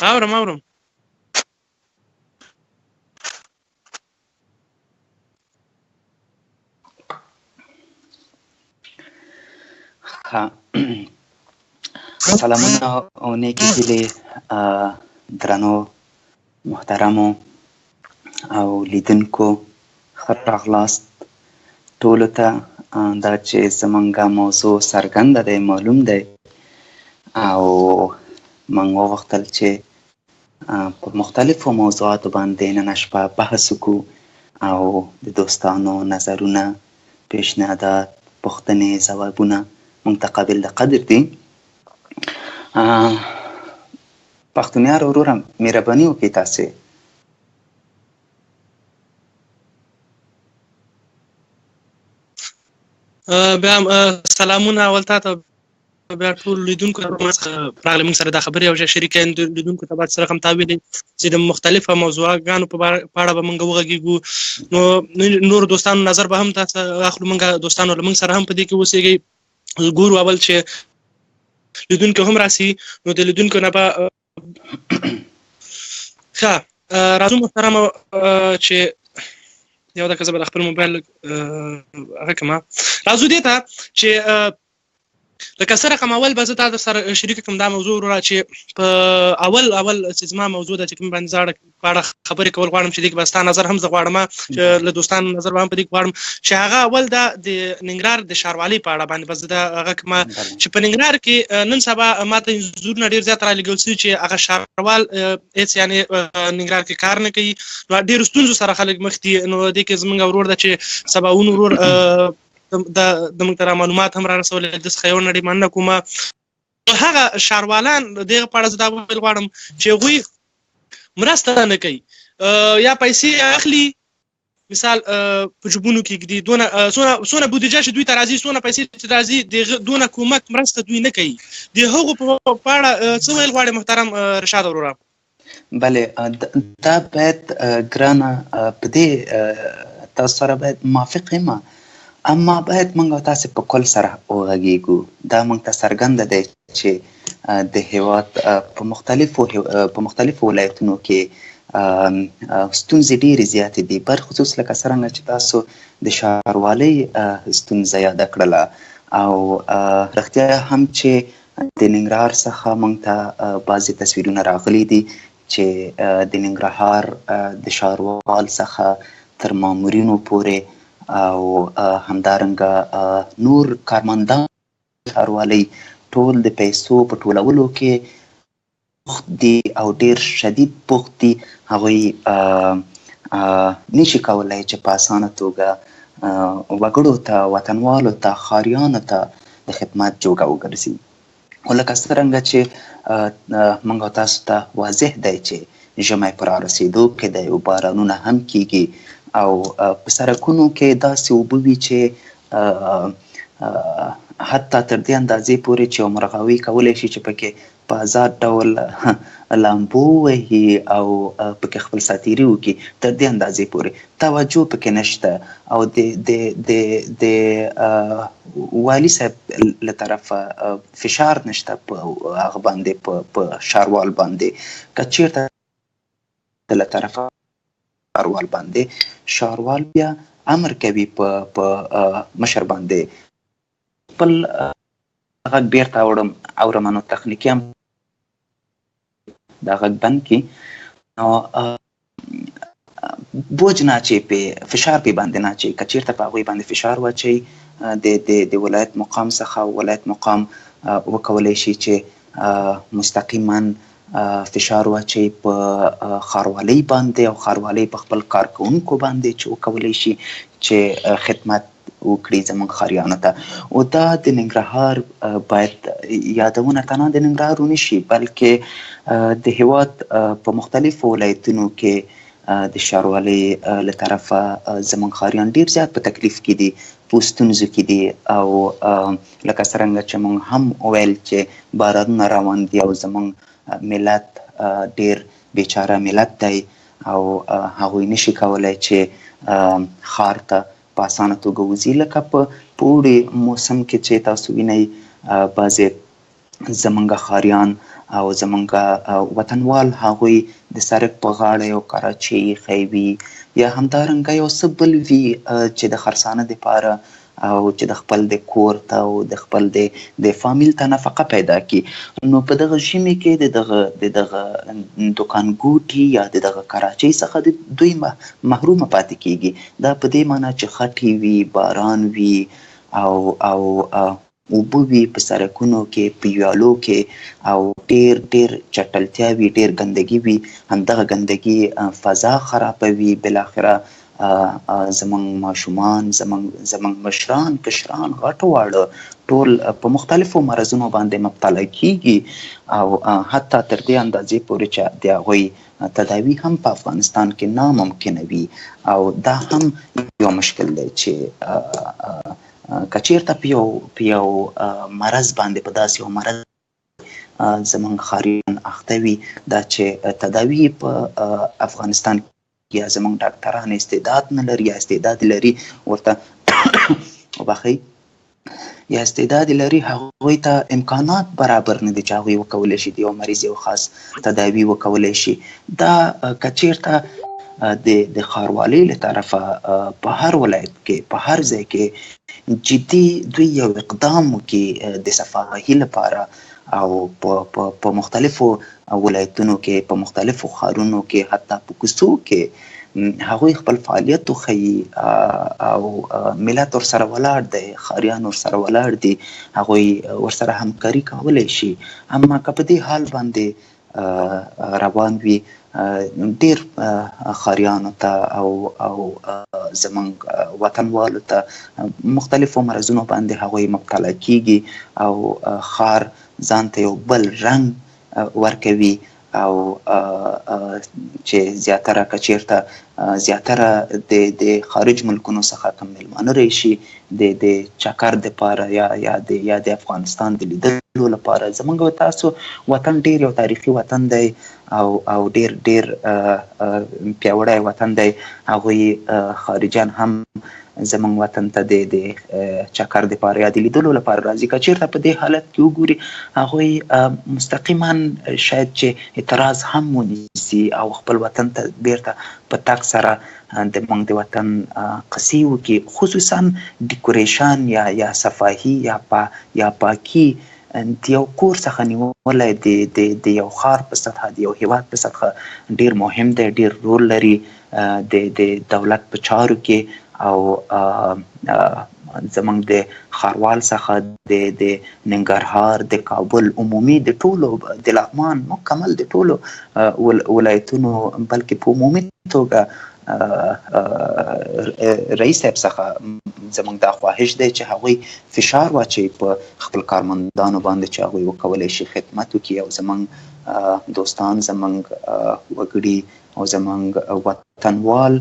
اورم سلامونه او نیکی هیلې درنو محترمو او لیدونکو ښه راغلاست ټولو ته. دا چې زمونږ موضوع څرګنده دی معلوم دی او موږ وغوښتل چې په مختلفو موضوعاتو باندې نن شپه بحث وکړو او د دوستانو نظرونه، پیشنهادات، پوښتنې، ځوابونه موږ ته قابل د قدر دي. پښتونیار وروره مهرباني وکړئ تاسې بیا سلامونه اول تا ته بیا ټول لیدونکو راغلي موږ سره دا خبرې یو ځای شریکې لیدونکو ته باید سره هم تا ویلې چې د مختلفو موضوعاتو په اړه به موږ وغږېږو. نو نور دوستانو نظر به هم تاسو اخلو. موږ دوستانو له موږ سره هم په دې کې اوسېږئ. ګورو اول چې لیدونکو هم راسي نو د لیدونکو نه به ښه راځو محترمه چې یو دقیقه زه به د خپل موبایل هغه کړم. راځو دې ته چې لکه څه رقم اول به زه تا سره شریک کړم دا موضوع وروره چې په اول چې زما موضوع ده چې کوم باندې زه په اړه خبرې کول غواړم چې دې کې به ستا نظر هم زه غواړم چې له دوستانو نظر به هم په دې کې غواړم چې هغه اول د ننګرهار د ښاروالۍ په اړه باندې به زه د هغه کومه چې په ننګرهار کې نن سبا ماته انځورونه ډېر زیات رالېږل شوي چې هغه ښاروال هېڅ یعنې ننګرهار کې کار نه کوي. نو ډېرو ستونزو سره خلک مخ دي. نو دې کې زموږ ورور ده چې سباوون ورور د موږ ته معلومات هم را رسولي د څخه یو نړۍ مننه کوم. هغه ښاروالان دغه په اړه زه دا ویل غواړم چې هغوی مرسته نه کوي یا پیسې اخلي، مثال په جوبونو کې ږدي، څونه بودیجه چې دوی ته راځي، څونه پیسې چې راځي دونه کومک مرسته دوی نه کوي. د هغو په اړه څه ویل غواړې محترم رشاد وروره؟ بله دا باید ګرانه په دې تاسو سره باید موافق یم، اما باید موږ او تاسې په کل سره وغږېږو. دا موږ ته څرګنده دی چې د هېواد په مختلفو ولایتونو کې ستونزې ډېرې زیاتې دي، برخصوص لکه څرنګه چې تاسو د ښاروالۍ ستونزه یاده کړله او رښتیا هم چې د ننګرهار څخه موږ ته بعضې تصویرونه راغلي دي چې د ننګرهار د ښاروال څخه تر مامورینو پورې او همدارنګه نور کارمندان ښاروالۍ ټول د پیسو په ټولولو کې بوخت دي او ډېر شدید بوخت دي. هغوی نشي کولی چې په اسانه توګه وګړو ته، وطنوالو ته، ښاریانو ته د خدمت جوګه وګرځي. خو لکه څرنګه چې موږ او تاسو ته واضح دی چې ژمی په رارسېدو کې دی او بارانونه هم کیږي او په سړکونو کې داسې اوبه وي چې حتی تر دې اندازې پورې چې یو مرغاوي کولی شي چې پکې په آزاد ډول لامبو وهي او پکې خپل ساتیري وکړي، تر دې اندازې پورې توجه پکې نشته او د والي صاحب له طرفه فشار نشته په هغه باندې، په ښاروال باندې. که چېرته له طرفه ښاروال باندې ښاروال بیا امر کوي په مشر باندې خپل غږ بیرته اورم نو تخنیکي هم دا غږ بند کړي نو بوج نه اچوي، فشار پې باندې نه اچوي. که چېرته په هغوی باندې فشار واچوي د ولایت مقام څخه ولایت مقام وکولی شي چې مستقیما فشار واچوي په ښاروالۍ باندې او ښاروالۍ په خپل کارکوونکو باندې چې وکولی شي چې خدمت وکړي زموږ ښاریانو ته. او دا د ننګرهار باید یادونه تنها د ننګرهار ونه شي بلکې د هېواد په مختلفو ولایتونو کې د ښاروالۍ له طرفه زموږ ښاریان ډېر زیات په تکلیف کې دي، په ستونزو کې دي او لکه څرنګه چې موږ هم وویل چې بارانونه روان دي او زموږ ملت ډېر بیچاره ملت دی او هغوی نشي کولی چې ښار ته په اسانه توګه وځي. لکه په اوړي موسم کې چې تاسو وینئ بعضې زمونږ ښاریان او زمونږ وطنوال هغوی د سړک په غاړه یو کراچۍ ایښی وي یا همدارنګه یو څه بل وي چې د خرڅانه دپاره او چې د خپل د کور ته او د خپل د فامیل ته نفقه پیدا کړي. نو په دغه ژمي کې د دغه دکان ګوټي یا د دغه کراچۍ څخه دوی محرومه پاتې کیږي. دا په دې معنی چې خټې وي، باران وي او اوبه وي په سړکونو کې، په ویالو کې، او ډېر چټلتیا وي، ډېر ګندګي وي. همدغه ګندګي فضا خرابوي. بالاخره زمونږ ماشومان، زمونږ مشران، کشران، غټ واړه ټول په مختلفو مرضونو باندې مبتلا کیږي او حتی تر دې اندازې پورې چې د هغوی تداوي هم په افغانستان کې ناممکنه وي. او دا هم یو مشکل دی چې که چېرته په یو مرض باندې، په داسې یو مرض زمونږ ښاریان اخته وي، دا چې تداوي په افغانستان کې یا زمونږ ډاکټران استعداد نه لري یا استعداد لري ورته وبخئ یا استعداد لري، هغوی ته امکانات برابر نه دي چې هغوی وکولی شي د یو مریض یو خاص تداوي وکولی شي. دا که چېرته د ښاروالۍ له طرفه په هر ولایت کې، په هر ځای کې جدي دوی یو اقدام وکړي د صفاحي لپاره او په مختلفو ولایتونو کې، په مختلفو ښارونو کې، حتی په کوڅو کې هغوی خپل فعالیت وښیي او ملت ورسره ولاړ دی، ښاریان ورسره ولاړ دي، هغوی ورسره همکاري کولی شي. اما که په دې حال باندې روان وي، ډېر ښاریانو ته او زمونږ وطنوالو ته مختلفو مرضونو باندې هغوی مبتلا کیږي او ښار ځان ته یو بل رنګ ورکوي او چې زیاتره که چېرته زیاتره د خارج ملکونو څخه کوم میلمانه راشي د چکر دپاره یا د افغانستان د لیدلو لپاره، زمونږ تاسو وطن ډېر یو تاریخي وطن دی او ډېر پیاوړی وطن دی. هغوی خارجیان هم زمونږ وطن ته د چکر دپاره یا د لیدلو لپاره راځي. که چېرته په دې حالت کې وګوري، هغوی مستقیما شاید چې اعتراض هم ونیسي او خپل وطن ته بیرته په تګ سره د موږ د وطن قصې وکړي، خصوصا ډیکوریشن یا صفاحي یا پاکي د یو کور څخه نیولی د یو ښار په سطحه، د یو هیواد په سطحه ډېر مهم دی، ډېر رول لري د دولت په چارو کې. او زمونږ د ښاروال څخه د ننګرهار، د کابل، عمومي د ټولو، د لغمان، مکمل د ټولو ولایتونو، بلکې په عمومي توګه رئیس صاحب څخه زمونږ دا خواهش دی چې هغوی فشار واچوي په خپل کارمندانو باندې چې هغوی وکولی شي خدمت وکړي او زمونږ دوستان، زمونږ وګړي او زمونږ وطنوال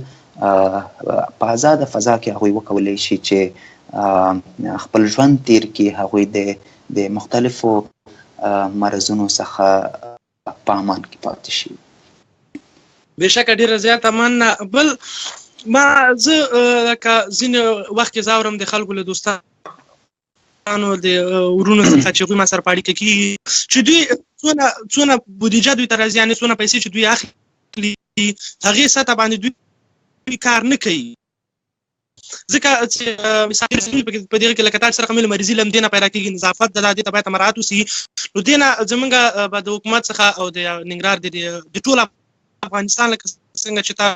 په آزاده فضا کې هغوی وکولی شي چې خپل ژوند تیر کړي، هغوی د مختلفو مرضونو څخه په امان کې پاتې شي. بېشکه ډېره زیاته مننه. بل ما زه لکه ځینې وخت کې زه اورم د خلکو له دوستانو، د ورونو څخه چې هغوی ما سره په اړیکه کېږي چې دوی څونه بودیجه دوی ته راځي، یعنې څونه پیسې چې دوی اخلي هغې سطحه باندې دوی کار نه کوي. ځکه چې مثال په دې کې لکه تاسو سره کومې مریضي له همدې نه پیدا کېږي، نظافت د دې ته باید مراعات وسي. نو دې نه زمونږ به د حکومت څخه او د ننګرهار د ټول افغانستان لکه څنګه چې تا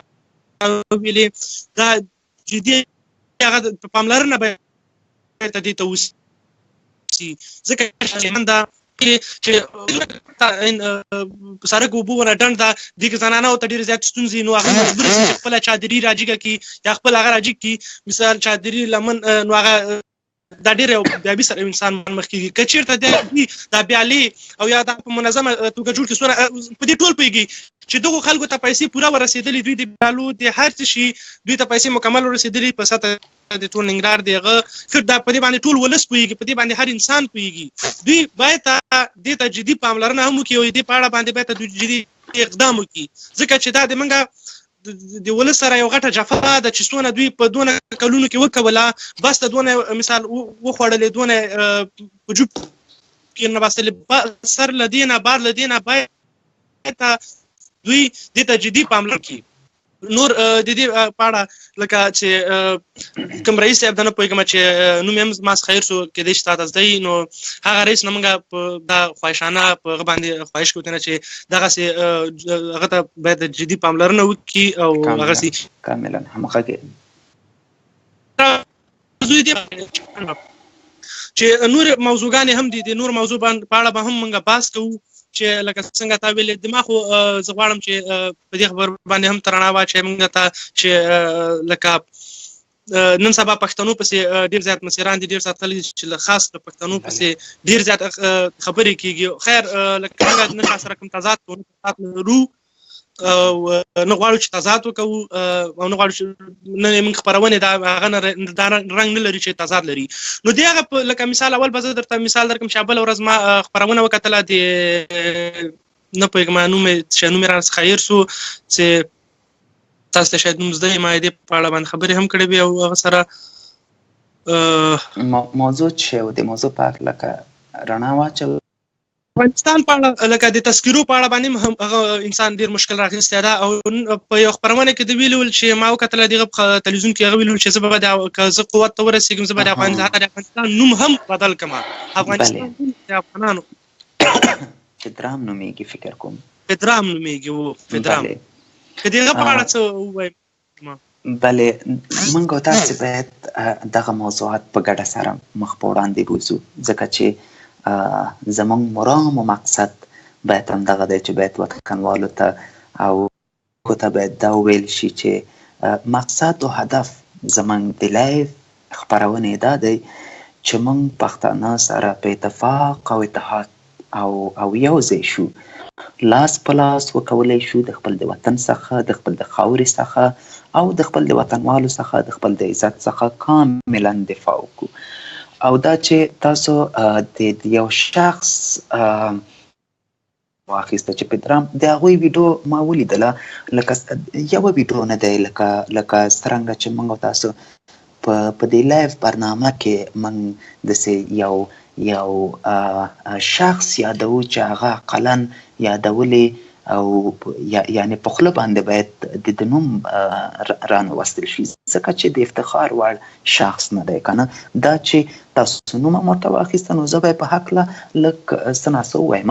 ویلې، دا جدي هغه پاملرنه باید دې ته وسي. ځکه چې دا چې سړک اوبه ونه ډنډ ده، دې کې زنانهو ته ډېرې زیاتې ستونزې، نو هغه مجبوره شي چې خپله چادري راجګه کړي یا خپل هغه راجګ کړي، مثال چادري لمن، نو هغه دا ډېر یو بیابي سره انسان مخ کېږي. که چېرته دا بیالې او یا دا په منظمه توګه جوړ کړي، په دې ټول پوهېږي چې دغو خلکو ته پیسې پوره ورسېدلې، دوی د بیالو د هر څه شي دوی ته پیسې مکمل ورسېدلې په سطحه د ټول ننګرهار د هغه دا په دې باندې ټول ولس پوهېږي، په دې باندې هر انسان پوهېږي. دوی باید دې ته جدي پاملرنه هم وکړي او دې په اړه باندې باید دوی جدي اقدام وکړي. ځکه چې دا د موږ د ولس سره یو غټه جفا ده چې څونه دوی په دونه کلونو کې وکوله بس د دونه مثال وخوړلې دونه په جوب کې نه باسل سر لدینه بار لدینه باید دوی د تجدید پاملرنه کوي نور د دې پاړه لکه چې کوم رئیس صاحب دنه پوهیږم چې نوم یې ماس خیر سو کې د شتات دی نو هغه رئیس نمنګ دا خواهشانه په باندې خواهش کوي چې دغه سي هغه ته باید جدي پاملرنه وکړي او هغه سي کاملا همغه چې نور موضوعګان هم دي نور موضوع باندې هم موږ باس کوو چې لکه څنګه تا ویل دماغ زه غواړم چې په دې خبر باندې هم ترانه واچي موږ ته چې لکه نن سبا پښتنو پسې ډیر زیات مسیران دي ډیر ساتلي چې خاص په پښتنو پسې ډیر زیات خبرې کیږي خیر لکه څنګه نن سره کوم تضاد لرو او نه غواړو چې تضاد وکړو او نه غواړو چې نه موږ خبرونه دا هغه رنګ نه لري چې تضاد لري نو دی هغه لکه مثال اول به زه درته مثال درکم چې بل ورځ ما خبرونه وکړه د نه پوهېږم نوم مې را خیر سو چې تاسو ته شاید نوم زده ما دې په اړه باندې خبرې هم کړې وي او هغه سره موضوع چې د موضوع په اړه لکه رڼا واچو افغانستان په اړه لکه د تذکرو په اړه باندې هم هغه انسان ډیر مشکل راغستی دا او په یو خبرونه کې د ویلول چې ما وکتل دغه تلویزیون کې هغه ویلول چې زه به د قوت ته ورسېږم زه به د افغانستان نوم هم بدل کما افغانستان د افغانانو فدرام نومېږي فکر کوم فدرام نومېږي وو فدرام که دغه په اړه څه ووایم بله موږ او تاسو باید دغه موضوعات په ګډه سره مخ په وړاندې بوځو ځکه چې زمونږ مرام و مقصد باید هم دغه دی چې باید وطنوالو ته او ته باید دا وویل شي چې مقصد او هدف زمونږ د لایف خپرونې دا دی چې موږ پښتانه سره په اتفاق او اتحاد او یو ځای شو لاس په لاس وکولی شو د خپل د وطن څخه د خپل د خاورې څخه او د خپل د وطنوالو څخه د خپل د عزت څخه کاملا دفاع وکړو او دا چې تاسو د یو شخص واخیسته چې فدرام د هغوی ویډیو ما ولیدله لکه یوه ویډیو نه دی لکه څرنګه چې موږ تاسو په دې لایف برنامه کې موږ داسې یو شخص یادوو چې هغه اقلا یادولې او یعنی په خوله باندې باید د نوم رانوستل شي ځکه چې د افتخار وړ شخص نه دی که نه دا چې تاسو نوم هم ورته واخیسته نو زه به یې په هکله لږ څه ناڅه ووایم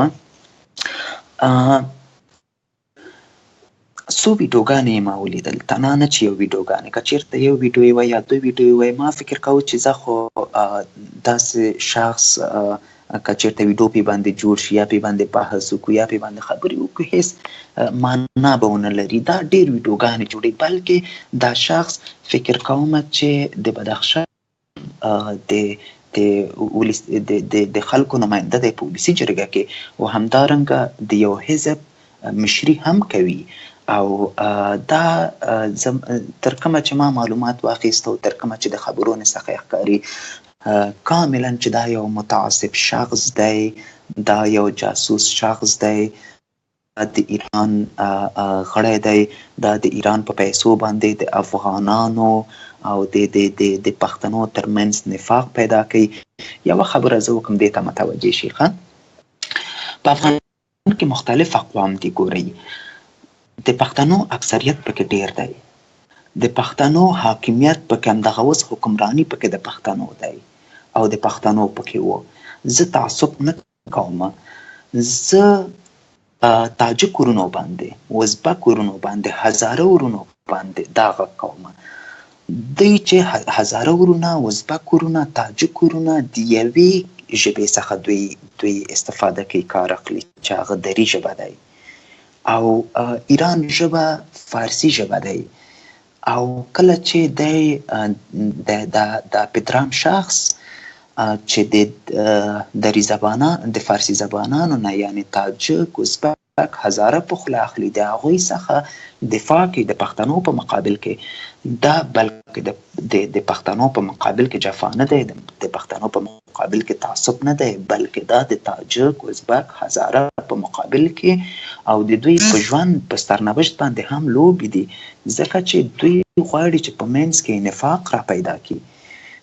څو ویډیوګانې ما ولیدل تنها نه چې یو ویډیوګانې که چېرته یو ویډیو وی یا دوه ویډیو وی ما فکر کوو چې زه خو داسې شخص که چېرته ویډیو پې باندې جوړ شي یا پې باندې بحث وکړو یا پې باندې خبرې وکړو هېڅ معنا به ونه لري دا ډېر ویډیوګانې جوړوي بلکې دا شخص فکر کوم چې د بدخشان د خلکو نماینده دی په ولسي جرګه کې او همدارنګه د یو حزب مشري هم کوي او دا تر کومه چې ما معلومات واخیسته او تر کومه چې د خبرونو څخه ښکاري کاملا چې دا یو متعصب شخص دی دا یو جاسوس شخص دی د ایران غړی دی دا د ایران په پیسو باندې د افغانانو او د پښتنو ترمنځ نفاق پیدا کوي یوه خبره زه وکړم دې ته متوجه شي ښه په افغانستان کې مختلف اقوام دي ګورئ د پښتنو اکثریت پکې ډیر دی د پښتنو حاکمیت پکې همدغه اوس حکمراني پکې د پښتنو دی او د پښتنو پکې و زه تعصب نه کوم زه تاجک ورونو باندې ازبک ورونو باندې هزاره ورونو باندې دا غږ کوم دوی چې هزاره ورونه ازبک ورونه تاجک ورونه د یوې ژبې څخه دوی استفاده کوي کار اخلي چې هغه دري ژبه دی او ایران ژبه فارسی ژبه دی او کله چې د فدرام شخص چې د فارسی زبانانو نه یعنی تاجک ازبک هزاره په خوله اخلي د هغوی څخه دفاع کوي د پښتنو په مقابل کې دا بلکې د پښتنو په مقابل کې جفا نه دی د پښتنو په مقابل کې تعصب نه دی بلکې دا د تاجک ازبک هزاره په مقابل کې او د دوی په ژوند په سرنوشت باندې هم لوبې دي، ځکه چې دوی غواړي چې په منځ کې نفاق را پیدا کړي.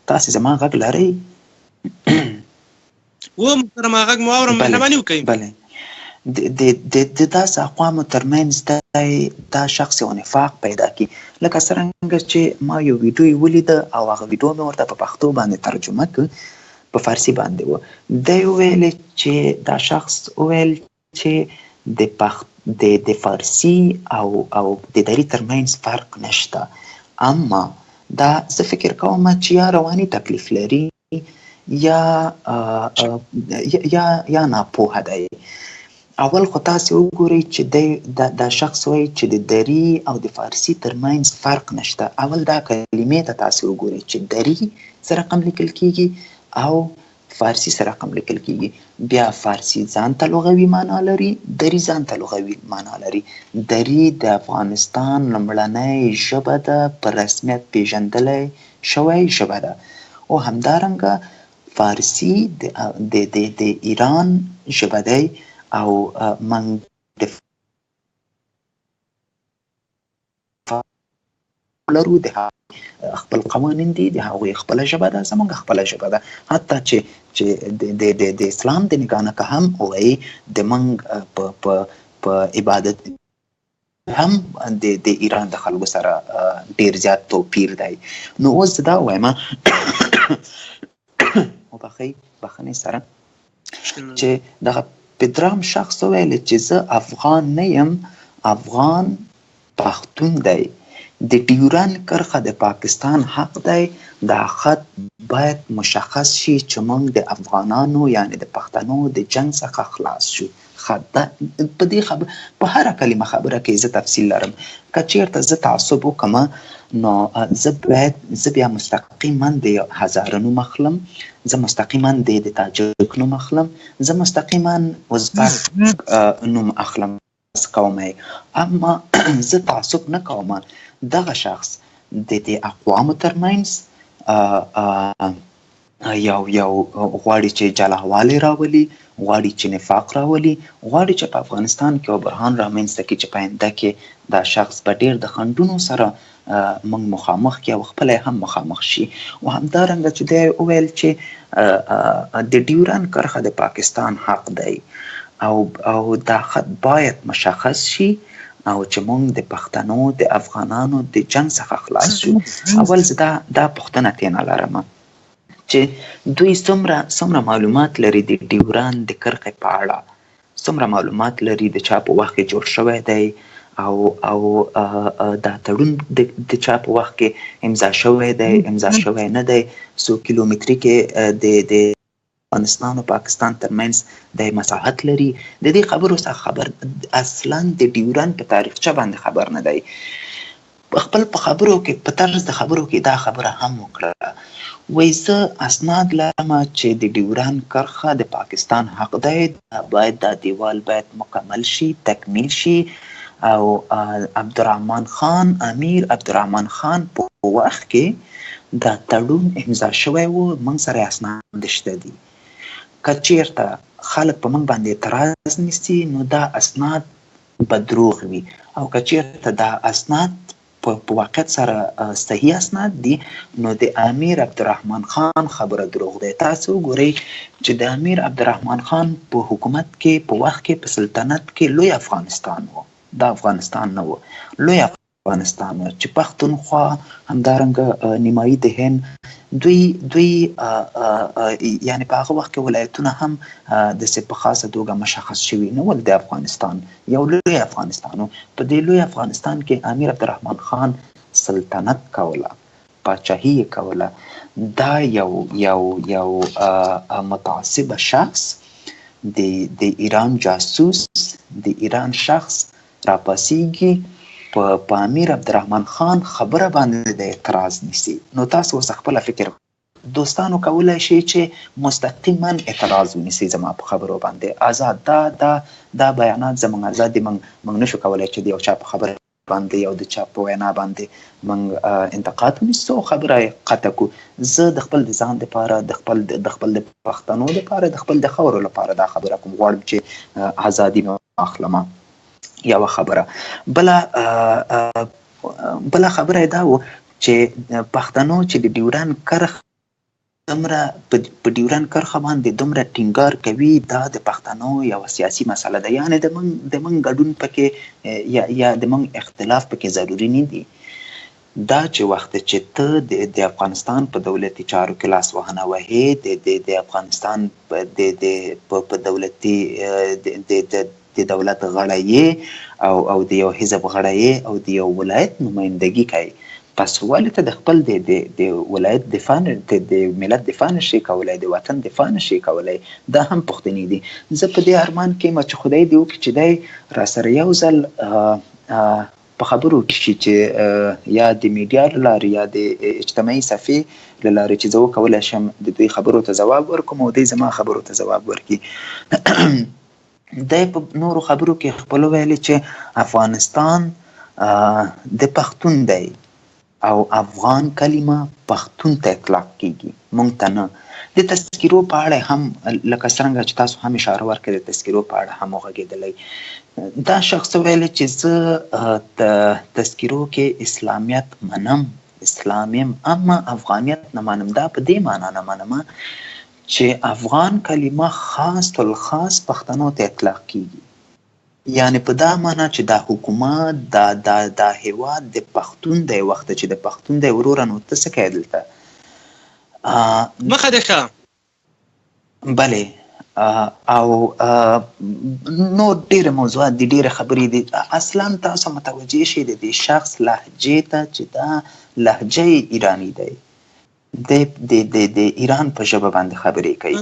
تاسې زما غږ لرئ؟ و محترم غږ مو اورم، مهرباني وکړئ. بله د داسې اقوامو ترمنځ دا شخص یو نفاق پیدا کړي. لکه څرنګه چې ما یو ویډیو ولیده او هغه ویډیو مې ورته په پښتو باندې ترجمه کړ، په فارسي باندې و. دی وویل چې دا شخص وویل چې د فارسي او د دري ترمنځ فرق نشته، اما دا زه فکر کوم چې یا رواني تکلیف لري یا ناپوهه دی. اول خو تاسې وګورئ چې دا شخص وایي چې د دري او د فارسي ترمنځ فرق نشته. اول دا کلمې ته تاسې وګورئ چې دري څه رقم لیکل کیږي او فارسي سره رقم لیکل کیږي. بیا فارسي ځان ته لغوي معنا لري، دري ځان ته لغوي معنا لري. دري د افغانستان لومړنۍ ژبه ده، په رسمیت پیژندلی شوی ژبه ده. او همدارنګه فارسي د ایران ژبه دی او من لرو د خپل قوانین دي، د هغوی خپله ژبه ده، زموږ خپله ژبه ده. حتی چې د اسلام د نګاه نه که هم وایي د موږ په عبادت هم د ایران د خلکو سره ډیر زیات توپیر دی. نو اوس دا وایم بخښنې سره چې دغه پدرام شخص وویل چې زه افغان نه یم، افغان پښتون دی. د ډیورند کرښه د پاکستان حق دی. دا خط باید مشخص شي چې موږ د افغانانو یعنی د پښتنو د جنگ څخه خلاص شو. په دې په هره کلمه خبره کې زه تفصیل لرم. که چېرته زه تعصب وکړم نو زه بیا مستقیما د هزاره نوم اخلم، زه مستقیما د تاجک نوم اخلم، زه مستقیما ازبک نوم اخلم قومي. اما زه تعصب نه کوم. دغه شخص د اقوامو ترمنځ یو غواړي چې جلاوالي راولي، غواړي چې نفاق راولي، غواړي چې په افغانستان کې یو برهان رامنځته کړي چې په آینده کې دا شخص په ډیر د خنډونو سره موږ مخامخ کړي او خپله هم مخامخ شي. او همدارنګه چې دی وویل چې د ډیورند کرښه د پاکستان حق دی او دا خط باید مشخص شي او چې موږ د پښتنو د افغانانو د جنگ څخه خلاص شو. اول زه دا پوښتنه تېنه لرم چې دوی څومره معلومات لري د ډیورند د کرښې په اړه، څومره معلومات لري د چا په وخت کې جوړ شوی دی او دا تړون د چا په وخت کې امضا شوی دی، امضا شوی نه دی، څو کیلومتري کې د افغانستان او پاکستان ترمنځ د مساحت لري. د دې خبرو څخه خبر اصلا د ډیورند په تاریخچه باندې خبر نه دی. خپل په خبرو کې په طرز د خبرو کې دا خبره هم وکړه، وایي زه اسناد لرم چې د ډیورند کرښه د پاکستان حق دی، باید دا دیوال باید مکمل شي، تکمیل شي. او عبدالرحمن خان، امیر عبدالرحمن خان په وخت کې دا تړون امضا شوی و، موږ سره اسناد شته دي. که چېرته خلک په موږ باندې اعتراض نیسي نو دا اسناد به دروغ وي، او که چېرته دا اسناد په واقعیت سره صحیح اسناد دي نو د امیر عبدالرحمن خان خبره دروغ دی. تاسو وګورئ چې د امیر عبدالرحمن خان په حکومت کې په وخت کې په سلطنت کې لوی افغانستان و، دا افغانستان نه و، لوی افغانستان و چې پښتونخوا همدارنګه نیمایي د هند دوی یعنی په هغه وخت کې ولایتونه هم داسې په خاصه توګه مشخص شوي نه ول. د افغانستان یو لوی افغانستان و. په دې لوی افغانستان کې امیر عبدالرحمن خان سلطنت کوله، پاچاهي یې کوله. دا یو متعصب شخص د ایران جاسوس، د ایران شخص راپاسیږي په امیر عبدالرحمن خان خبره باندې د اعتراض نیسي. نو تاسو اوس خپله فکر دوستانو کولی شي چې مستقیما اعتراض ونیسي زما په خبرو باندې. آزاد دا بیانات زموږ آزاد دي، موږ نشو کولی چې د یو چا په خبره باندې او د چا په وینا باندې موږ انتقاد ونیسو، خبره یې قطع کړو. زه د خپل د ځان دپاره، د خپل د پښتنو دپاره، د خپل د خاورو لپاره دا خبره کوم، غواړم چې ازادي مې واخلم. یوه خبره. بله خبره دا و چې پښتنو چې د ډیورند کرښه دومره په ډیورند کرښه باندې دومره ټینګار کوي، دا د پښتنو یوه سیاسي مسله ده. یعنې د موږ ګډون پکې یا د موږ اختلاف پکې ضروري نه دی. دا چې وخت چې ته د افغانستان په دولتي چارو کې لاس وهنه وهې، د افغانستان په دولتي د دولت غړی یې او د یو حزب غړی یې او د یو ولایت نمایندګي کوي، پس ولې ته د خپل د ولایت دفاع د ملت دفاع نشي کولی، د وطن دفاع نشي کولی؟ دا هم پوښتنې دي. زه په دې ارمان کې یم چې خدای دې وکړي چې دی راسره یو ځل په خبرو کې شي، چې یا د میډیا له لارې یا د اجتماعي صفحې له لارې چې زه وکولی شم د دوی خبرو ته ځواب ورکړم او دوی زما خبرو ته ځواب ورکړي. دی په نورو خبرو کې خپلو ویلي چې افغانستان د پښتون دی او افغان کلمه پښتون ته اطلاق کیږي، مونږ ته نه. د تذکیرو په اړه هم لکه څرنګه چې تاسو هم اشاره ورکړې، د تذکیرو په اړه هم وغږېدلی. دا شخص ویلی چې زه تذکیرو کې اسلامیت منم، اسلام یم، اما افغانیت نه منم. دا په دې معنا نه منم چې افغان کلمه خاص الخاص پښتنو ته اطلاق کیږي، یعنی په دا معنا چې دا حکومت دا هیواد د پښتون دی. وخت چې د پښتون دی وروره، نو ته څه کوې دلته؟ مخه دې ښه. بلې او نور ډېرې موضوعات دي، ډېرې خبرې دي. اصلا تاسو متوجه شئ د دې شخص لهجې ته چې دا لهجه ایرانی دی، د ایران په ژبه باندې خبرې کوي.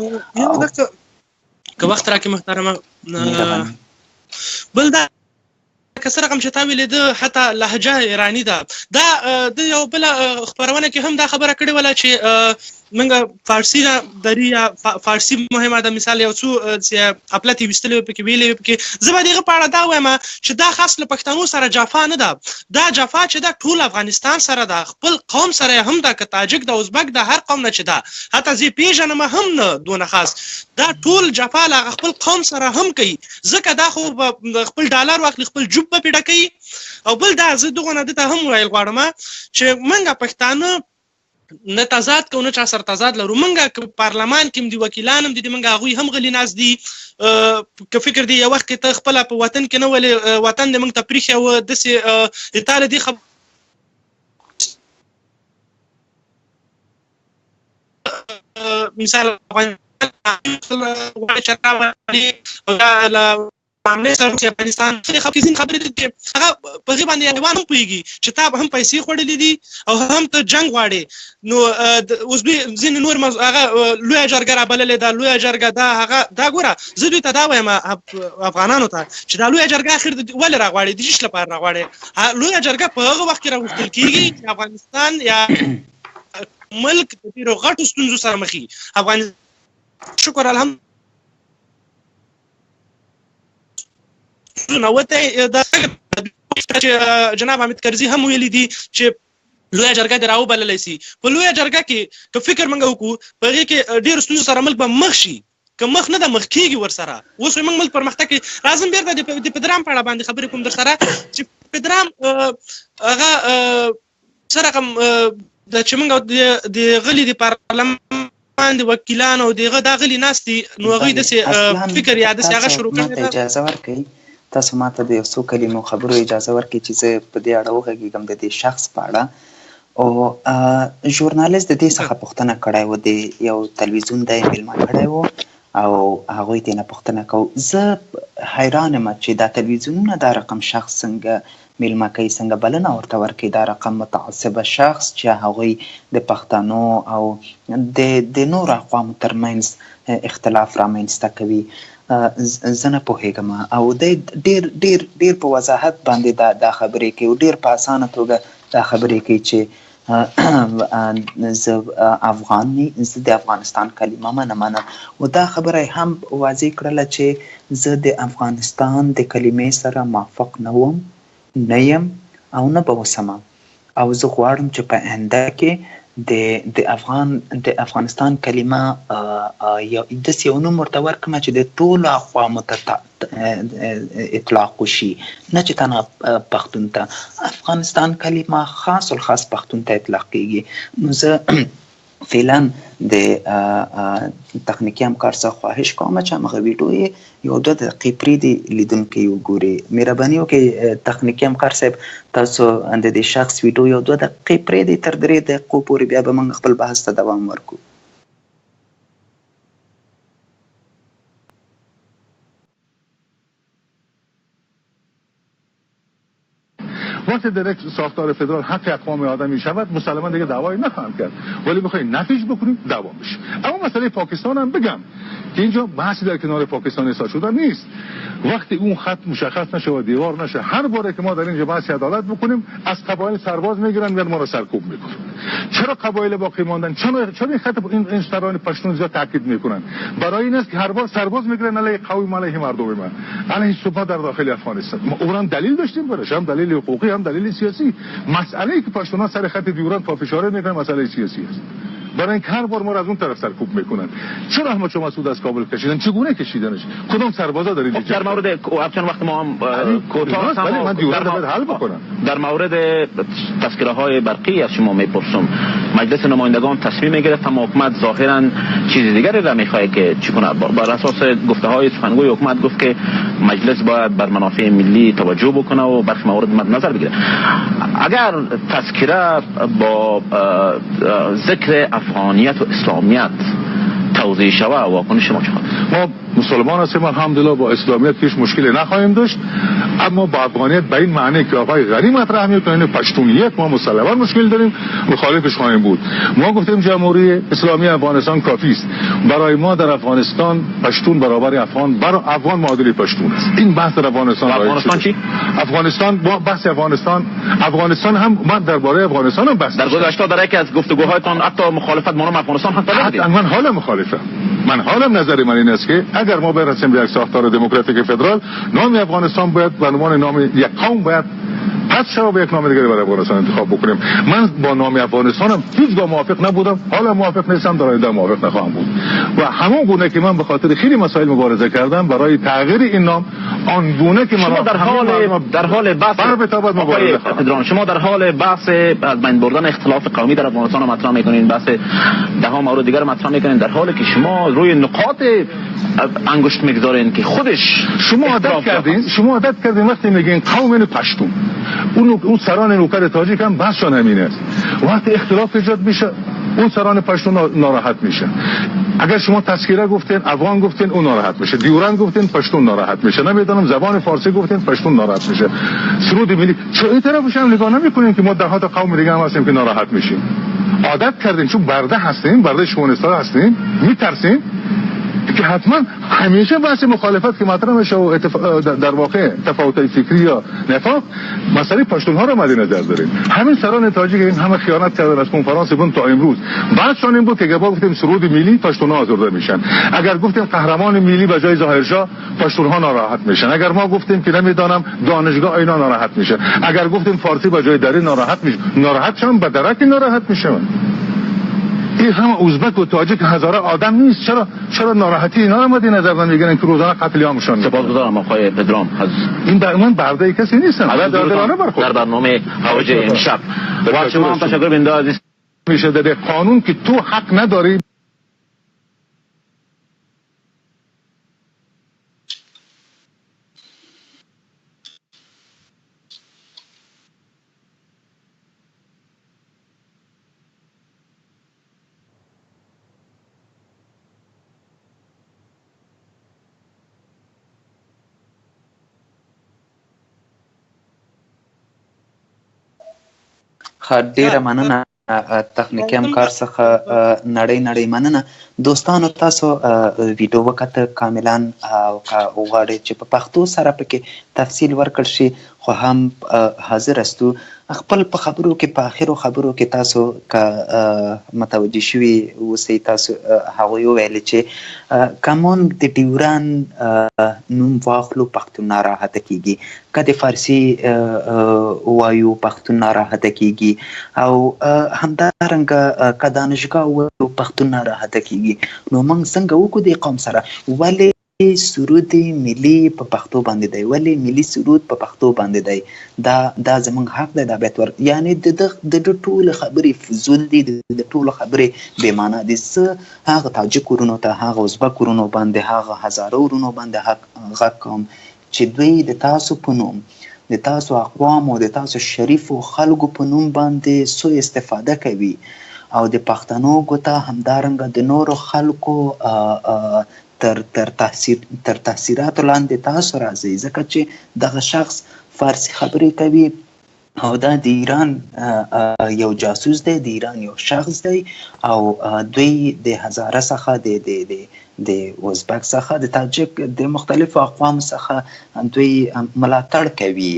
که وخت راکړې محترمه، بل دا که څه رقم چې تا ویلې ده حتی لهجه ایرانی ده. دا د یو بله خپرونه کې هم دا خبره کړې وله چې موږ فارسي دري یا فارسي مهمه ده. مثال یو څو اپلتې ویستلې وې پکې ویلې وې پکې. زه به د هغه په اړه دا وایم چې دا خاص له پښتنو سره جفا نه ده، دا جفا چې ده ټول افغانستان سره ده، خپل قوم سره هم ده، که تاجک ده، ازبک ده، هر قوم نه چې ده، حتی زه پیژنم هم نه دونه خاص. دا ټول جفا له خپل قوم سره هم کوي، ځکه دا خو خپل ډالر واخلي، خپل جوب به پې ډکوي. او بل دا زه دغه نه دته هم ویل غواړم چې موږ پښتانه نه تضاد کوو، نه چا سره تضاد لرو. موږ پارلمان کې هم دي، وکیلان هم دي، موږ هغوی هم غلي ناست دي. که فکر دی یو وخت کې ته خپله په وطن کې نه ولې وطن دې موږ ته پرېښی و، داسې د تا له دې مثال افغانستان ځینې خبرې دي چې هغه په هغې باندې حیوان هم پوهېږي چې تا هم پیسې خوړلې دي او هم ته جنګ غواړې. نو اوس دوی ځینې نور هغه لویه جرګه رابللې ده، لویه جرګه دا هغه دا ګوره زه دوی ته دا وایم افغانانو ته چې دا لویه جرګه اخر ولې راغواړې، د هېڅ لپاره راغواړې. لویه جرګه په هغه وخت کې راغوښتل کېږي چې افغانستان یا ملک د ډېرو غټو ستونزو سره مخ وي. افغانستان شکر الحمد جناب حامد کرزي هم ویلي دي چې لویه جرګه دې راوبللی سي. په لویه جرګه کې که فکر موږ وکړو په هغې کې ډېرو ستونزو سره ملک به مخ شي، که مخ نه ده مخ کېږي ورسره. اوس موږ ملک پرمختګ کوي. راځم بېرته د پدرام په اړه باندې خبرې کوم در سره چې پدرام هغه څه رقم ده چې موږ د غلي د پارلمان د وکیلانو او دغه دا غلي ناست دي، نو هغوی داسې فکر یا داسې هغه شروع کړی ده. اجازه ورکوئ تاسو ماته د یو څو کلمو خبرو اجازه ورکړئ چې زه په دې اړه وغږېږم د دې شخص په اړه. او ژورنالیست د دې څخه پوښتنه کړی و، د یو تلویزیون دی میلمه کړی و او هغوی ترې نه پوښتنه کوو. زه حیران یم چې دا تلویزیونونه دا رقم شخص څنګه میلمه کوي، څنګه بلنه ورته ورکوي. دا رقم متعصبه شخص چې هغوی د پښتنو او د نورو اقوامو ترمنځ اختلاف رامنځته کوي. زه نه پوهېږم او دی ډېر په وضاحت باندې دا خبرې کوي او ډېر په اسانه توګه دا خبرې کوي چې زه افغان نه، زه د افغانستان کلمه منم. او دا خبره هم واضح کړله چې زه د افغانستان د کلمې سره موافق نه وم، نه یم او نه به اوسم. او زه غواړم چې په آینده کې د افغانستان کلمه یو داسې یو نوم ورته ورکړم چې د ټولو اقوامو ته اطلاق وشي، نه چې تنها پښتون ته. افغانستان کلمه خاص الخاص پښتون ته اطلاق کیږي. نو زه فعلا د تخنیکي همکار څخه خواهش کوم چې همغه ویډیو یو 2 دقیقې پرېږدي، لیدونکي وګوري. مهرباني وکړئ تخنیکي همکار صاحب، تاسو د دې شخص ویډیو یو 2 دقیقې پرېږدي، تر 3 دقیقو پورې بیا به موږ خپل بحث ته دوام ورکړو. وقتی در یک ساختار فدرال حق اقوام آدمی شود مسلمان دیگه دعوایی نخواهم کرد، ولی بخواید نتیجه بکنیم دعوا میشه. اما مسئله پاکستان هم بگم که اینجا بحثی در کنار پاکستان احساس شده نیست. وقتی اون خط مشخص نشه و دیوار نشه، هر باره که ما در اینجا بحث عدالت بکنیم از قبایل سرباز میگیرن و ما رو سرکوب میکنن. چرا قبایل باقی ماندن؟ چرا این خط این سران پشتون زیاد تاکید میکنن؟ برای این است که هر بار سرباز میگیرن علیه قوم، علیه مردم ما، علیه صبح در داخل افغانستان. ما اونم دلیل داشتیم برش، هم دلیل حقوقی هم دلیل سیاسی. مسئله که پشتونا سر خط دیوران پافشاری میکنن مسئله سیاسی است. برای اینکه هر بار ما از اون طرف سرکوب میکنن. چرا احمد شاه مسعود از کابل کشیدن؟ چگونه کشیدنش؟ کدام سربازا در اینجا؟ در مورد افغان وقت ما هم کوتاه ولی من دیوار رو حل بکنم. در مورد تذکره های برقی از شما میپرسم. مجلس نمایندگان تصمیم میگرفت اما حکومت ظاهرا چیز دیگری را میخواد که چیکونه. بر اساس گفته های سخنگوی حکومت گفت که مجلس باید بر منافع ملی توجه بکنه و برخی موارد مد نظر بگیره. اگر تذکره با ذکر افغانیت و اسلامیت توضیح شوه واکنش شما چه؟ ما مسلمان هستیم الحمدلله، با اسلامیت هیچ مشکلی نخواهیم داشت، اما با افغانیت به این معنی که آقای غنی مطرح میکنه پشتونیت ما مسلمان مشکل داریم، مخالفش خواهیم بود. ما گفتیم جمهوری اسلامی افغانستان کافی است. برای ما در افغانستان پشتون برابر افغان، برای افغان معادل پشتون است. این بحث در افغانستان چی؟ افغانستان بحث افغانستان هم من درباره افغانستان هم بحث در گذشته در یکی از گفتگوهایتان حتی مخالفت با نام افغانستان هم کردید. من حالا مخالفم. من حالا نظر من این است که اگر ما برسیم به یک ساختار دموکراتیک فدرال، نام افغانستان باید به عنوان نام یک قوم باید پس شما به یک نام دیگری برای افغانستان انتخاب بکنیم. من با نام افغانستانم هیچگاه موافق نبودم، حالا موافق نیستم، در آینده موافق نخواهم بود. و همون گونه که من به خاطر خیلی مسائل مبارزه کردم برای تغییر این نام، آن گونه که شما در حال بحث شما در حال بحث از بین بردن اختلاف قومی در افغانستان مطرح میکنین، بحث ده موارد دیگر مطرح میکنین، در حالی که شما روی نقاط انگشت میگذارین که خودش شما عادت کردین وقتی میگین قوم پشتون، اون سران نوکر تاجیک هم بحثشان همین است. وقتی اختلاف ایجاد میشه اون سران پشتون ناراحت میشه. اگر شما تذکره گفتین افغان گفتین اون ناراحت میشه، دیوران گفتین پشتون ناراحت میشه، نمیدونم زبان فارسی گفتین پشتون ناراحت میشه. سرود ملی چرا این طرفش هم نگاه نمیکنین که ما ده ها تا قوم دیگه هم هستیم که ناراحت میشیم؟ عادت کردین چون برده هستین، برده شونستا هستین، میترسین که حتما همیشه بحث مخالفت که مطرح میشه و در واقع تفاوت فکری یا نفاق، مسئله پشتون ها رو مد نظر داریم. همین سران تاجیک این همه خیانت کردن از کنفرانس بن تا امروز. بعدشان این بود که اگر گفتیم سرود ملی پشتون ها آزرده میشن، اگر گفتیم قهرمان ملی به جای ظاهرشاه پشتون ها ناراحت میشن، اگر ما گفتیم که نمیدانم دانشگاه اینا ناراحت میشه، اگر گفتیم فارسی به جای دری ناراحت میشه، ناراحت به درک ناراحت میشه. این همه ازبک و تاجیک هزاره آدم نیست، چرا ناراحتی اینا رو مد نظر نمیگیرن که روزانه قتل عامشون میشه؟ سپاسگزارم آقای پدرام از این من برده کسی نیستم. در برنامه هواج امشب و شما هم تشکر بنده عزیز. میشه در قانون که تو حق نداری. ډیره مننه تخنیکي همکار څخه نړۍ مننه. دوستانو تاسو ویډیو وکړه کاملا او غواړئ چې په پښتو سره پکې تفصیل ورکړ شي، خو هم حاضر استو خپل په خبرو کې په اخرو خبرو کې تاسو که متوجه شوي اوسئ تاسو هغوی وویل چې کمون د ډیوران نوم واخلو پښتون ناراحته کیږي، که د فارسي وایو پښتون ناراحته کیږي، او همدارنګه که دانشګاه وایو پښتون ناراحته کیږي. نو موږ څنګه وکړو د قوم سره؟ ولې سرود ملي په پښتو باندې دی؟ ولې ملي سرود په پښتو باندې دی؟ دا زموږ حق دی. دا بیت یعنی د ټولو خبرې فضول دي، د ټولو خبرې بې معنا دي. زه هغه تاجک ورونو ته، هغه ازبک ورونو باندې، هغه هزاره ورونو باندې غږ کوم چې دوی د تاسو په نوم، د تاسو اقوامو، د تاسو شریفو خلکو په نوم باندې سوء استفاده کوي، او د پښتنو ګوته همدارنګه د نورو خلکو تر تاثیراتو لاندې تاسو راځئ، ځکه چې دغه شخص فارسی خبرې کوي او دا د ایران یو جاسوس دی، د ایران یو شخص دی، او دوی د هزاره څخه، د ازبک څخه، د تاجک، د مختلفو اقوامو څخه دوی ملاتړ کوي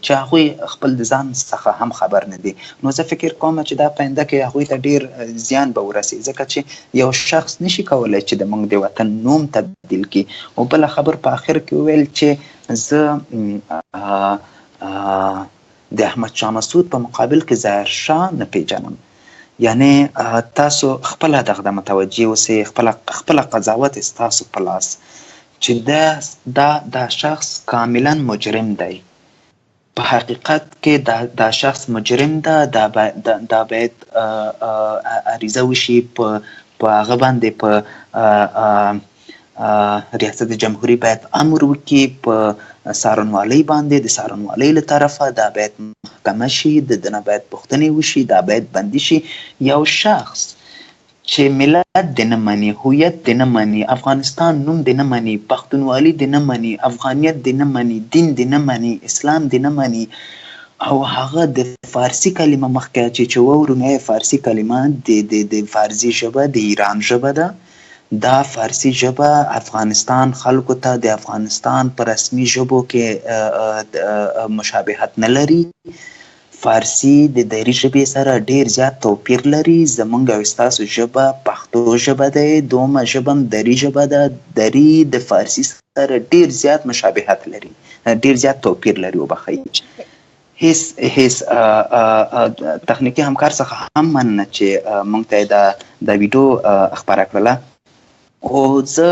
چې هغوی خپل د ځان څخه هم خبر نه دي. نو زه فکر کوم چې دا پاینده کې هغوی ته ډیر زیان به ورسي، ځکه چې یو شخص نشي کولی چې د موږ د وطن نوم تبدیل کړي. او بله خبر په آخر کې وویل چې زه د احمد شاه مسعود په مقابل کې ظاهر شاه نه پیژنم. یعنی تاسو خپل دغه د متوجه اوسئ، خپل قضاوت ستاسو په لاس چې دا شخص کاملا مجرم دی. په حقیقت کې دا شخص مجرم ده. دا باید عریضه وشي په هغه باندې، په ریاست جمهوری باید امر وکړي په څارنوالۍ باندې، د څارنوالۍ له طرفه دا باید محکمه شي، د نه باید پوښتنې وشي، دا باید بندي شي. یو شخص چې ملت د نه مني، هویت د نه مني، افغانستان نوم د نه مني، پښتونولي د نه مني، افغانیت د نه مني، دین د نه مني، اسلام د نه مني، او هغه د فارسی کلمه مخکې چې وورونه فارسی کلمه د فارسی ژبه د ایران ژبه ده. دا فارسی ژبه افغانستان خلکو ته د افغانستان په رسمي ژبو کې مشابهت نه لري. فارسی د دری ژبې سره ډیر زیات توپیر لري. زمونږ او ستاسو ژبه پښتو ژبه ده، دومره ژبه هم دری ژبه ده. دری د فارسی سره ډیر زیات مشابهت لري، ډیر زیات توپیر لري. وبخئ، هیڅ تخنیکي همکار څخه هم مننه چې موږ ته دا ویډیو خپاره کړله. او زه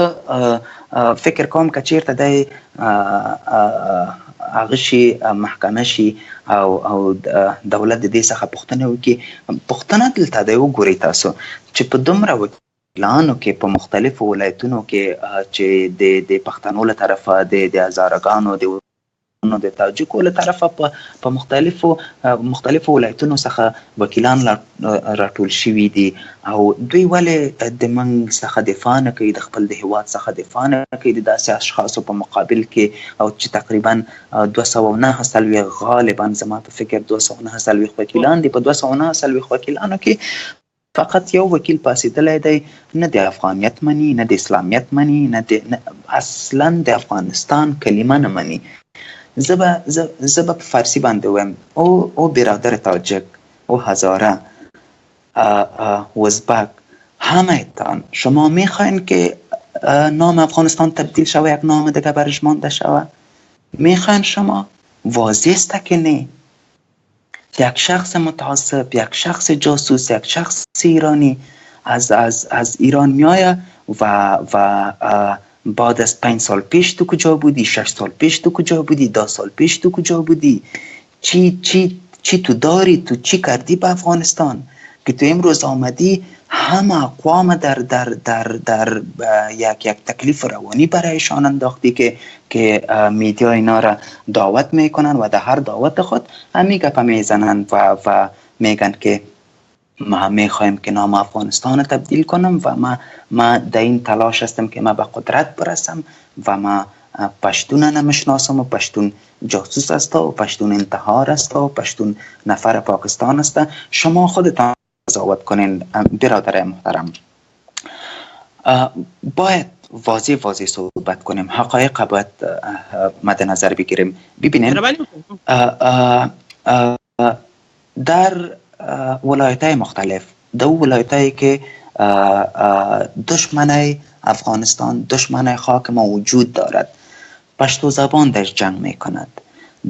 فکر کوم که چیرته دی هغه شي محکمه شي او دولت د دې څخه پوښتنه وکړي. پوښتنه دلته دی، وګورئ تاسو چې په دومره وکیلانو کې په مختلفو ولایتونو کې چې د پښتنو له طرفه، د هزارهګانو، د تاجکو له طرفه په مختلفو ولایتونو څخه وکیلان راټول شوي دي، او دوی ولې د موږ څخه دفاع نه کوي، د خپل د هیواد څخه دفاع نه کوي د داسې اشخاصو په مقابل کې، او چې تقریبا 209 غالبا زما په فکر 209 وکیلان دي. په 209 وکیلانو کې فقط یو وکیل پاسېدلی دی، نه د افغانیت مني، نه د اسلامیت مني، نه اصلا د افغانستان کلمه نه مني. زه به په فارسی باندې ویم او برادر تاجک او هزاره و ازبک، همهتان شما میخواین که نام افغانستان تبدیل شود یک نام دیگه برش مانده شود؟ میخواین شما؟ واضح است که نه. یک شخص متعصب، یک شخص جاسوس، یک شخص ایرانی از ایران میآید و بعد از 5 سال پیش تو کجا بودی؟ 6 سال پیش تو کجا بودی؟ 10 سال پیش تو کجا بودی؟ چی تو داری؟ تو چی کردی به افغانستان که تو امروز آمدی همه اقوام در یک تکلیف روانی برایشان انداختی که میدیا اینا را دعوت میکنن و در هر دعوت خود همی گپ میزنن و میگن که ما میخوایم که نام افغانستان رو تبدیل کنم و ما در این تلاش هستم که ما به قدرت برسم و ما پشتون نمیشناسم و پشتون جاسوس است و پشتون انتحار است و پشتون نفر پاکستان است. شما خودتان قضاوت کنین برادر محترم. باید واضح صحبت کنیم، حقایق باید مد نظر بگیریم. ببینیم در ولایت‌های مختلف، در ولایت‌هایی که دشمن افغانستان، دشمن خاک ما وجود دارد، پشتو زبان در جنگ میکند.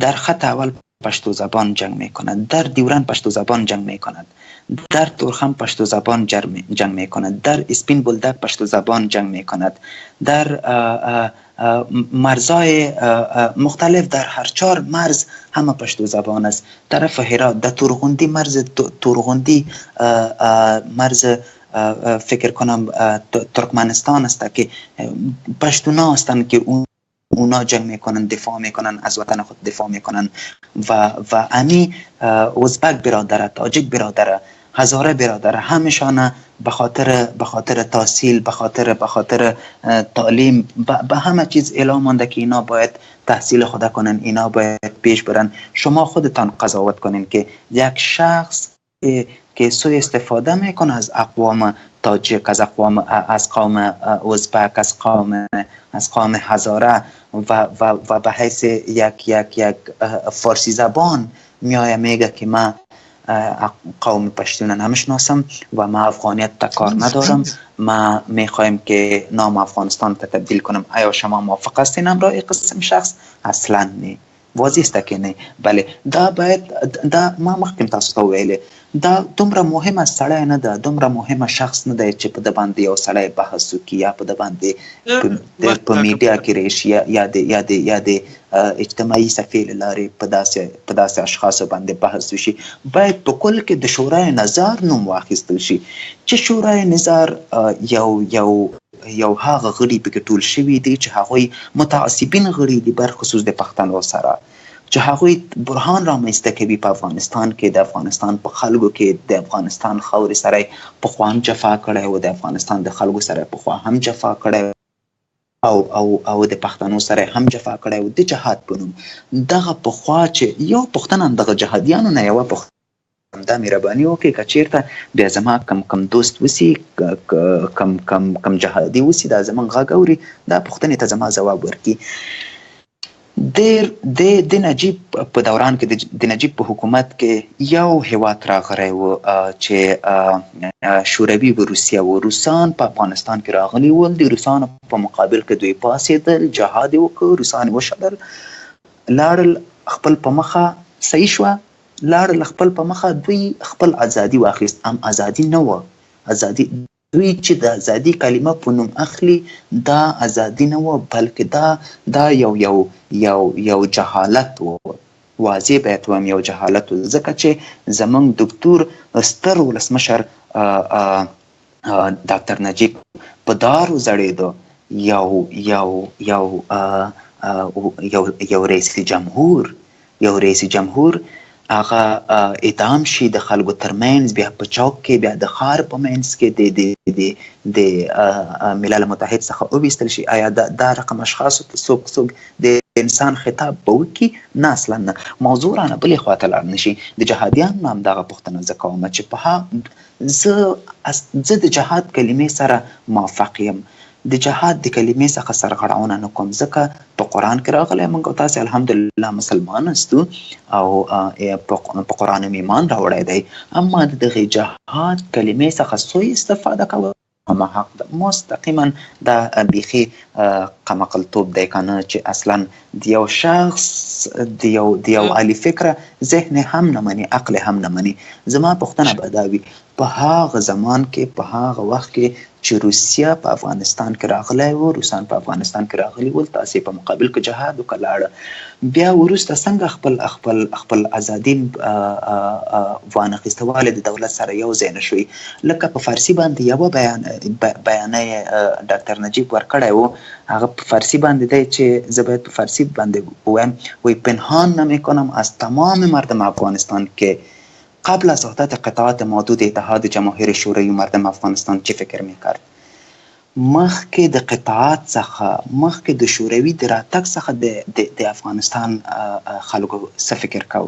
در خط اول پشتو زبان جنگ میکند، در دیوران پشتو زبان جنگ میکند، در تورخم پشتو زبان جنگ میکند، در اسپین بولدک پشتو زبان جنگ میکند، در مرزهای مختلف، در هر 4 مرز همه پشتو زبان است. طرف هرات در تورغوندی، مرز تورغوندی، مرز فکر کنم ترکمنستان است که پشتونا هستند که اونا جنگ میکنن، دفاع میکنن، از وطن خود دفاع میکنن. و امی ازبک برادره، تاجیک برادره، هزاره برادره، همشان به خاطر تحصیل، به خاطر تعلیم، به همه چیز اعلام مانده که اینا باید تحصیل خود کنن، اینا باید پیش برن. شما خودتان قضاوت کنین که یک شخص که سوء استفاده میکنه از اقوام تاجیک، از قوم ازبک، از قوم هزاره و به حیث یک فارسی زبان میایه میگه که من قوم پشتون نمیشناسم و من افغانیت تا کار ندارم، ما میخوایم که نام افغانستان تا تبدیل کنم. آیا شما موافق هستین امرای قسم شخص؟ اصلا نه، واضح است که نه. بله، دا باید ما مخکم تاسو ته ویلې دا دومره مهمه سړی نه ده، دومره مهمه شخص نه دی چې په د باندې یو سړی بحث وکړي یا په د باندې په میډیا کې راشي یا د اجتماعي صفحې له لارې په داسې اشخاصو باندې بحث وشي. باید په کل کې د شورای نظار نوم واخیستل شي چې شورای نظار یو هغه غړي پکې ټول شوي دي چې هغوی متعصبین غړي دي، برخصوص د پښتنو سره، چې هغوی برهان رامنځته کوي په افغانستان کې، د افغانستان په خلکو کې، د افغانستان خاورې سره پخوا هم جفا کړی و، د افغانستان د خلکو سره پخوا هم جفا کړی او د پښتنو سره هم جفا کړی و د جهاد په نوم. دغه پخوا چې یو پښتون هم دغه جهادیانو نه یوه پښتون دا مهرباني وکړي که چېرته بیا زما کم دوست وسي، کم جهادي وسي، دا زمونږ غږ اوري، دا پوښتنې ته زما ځواب ورکړي. د نجیب په دوران کې، د نجیب په حکومت کې یو هیواد راغلی و چې شوروي و، روسیه و. روسان په افغانستان کې راغلي ول، د روسانو په مقابل کې دوی پاڅېدل، جهاد یې وکړ، روسان وشړل، لاړل خپل په مخه، صحیح شوه، لاړل خپل په مخه، دوی خپل ازادي واخیست. هم ازادي نه وه، ازادي دوی چې د ازادي کلمه په نوم اخلي دا ازادي نه وه، بلکې دا یو جهالت و، واضح باید وایم یو جهالت و. ځکه چې زمونږ دکتور ستر ولسمشر ډاکټر نجیب په دارو زړېدو، یو رئیس جمهور هغه اعدام شي د خلکو ترمنځ، بیا په چوک کې، بیا د ښار په منځ کې د ملل متحد څخه وویستل شي. آیا دا رقم اشخاصو ته څوک د انسان خطاب به وکړي؟ نه، اصلا نه. موضوع رانه بلې خواته لاړ نه شي. د جهادیانو هم دغه پوښتنه زه کوم چې زه د جهاد کلمې سره موافق یم، د جهاد د کلمې څخه سرغړونه نه کوم، ځکه په قرآن کې راغلی، موږ او تاسې الحمدلله مسلمان استو او په قرآن هم ایمان راوړی دی، اما د دغې جهاد کلمې څخه سوء استفاده کول ما حق ده. مستقیما دا بیخي قمقلتوب دی که نه، چې اصلا د یو شخص د یو عالی فکره ذهن هم نه مني، عقل هم نه مني. زما پوښتنه به دا وي، په هغه زمان کې، په هغه وخت کې چې روسیه په افغانستان کې راغلی و، روسان په افغانستان کې راغلي ول، تاسې په مقابل کې جهاد وکړه، بیا وروسته څنګه خپل ازادي وانخیستوالی د دولت سره یو ځای نه شوي؟ لکه په فارسي باندې یوه بیانیه ډاکټر نجیب ورکړی و، هغه په فارسی باندې دی چې زه باید په فارسی باندې بگویم، وی پنهان نمیکنم از تمام مردم افغانستان که قبل از وحدت قطعات محدود اتحاد جماهیر شوروی مردم افغانستان چی فکر میکرد؟ مخکې د قطعات څخه، مخکې د شوروي د راتګ څخه د افغانستان خلکو څه فکر کو؟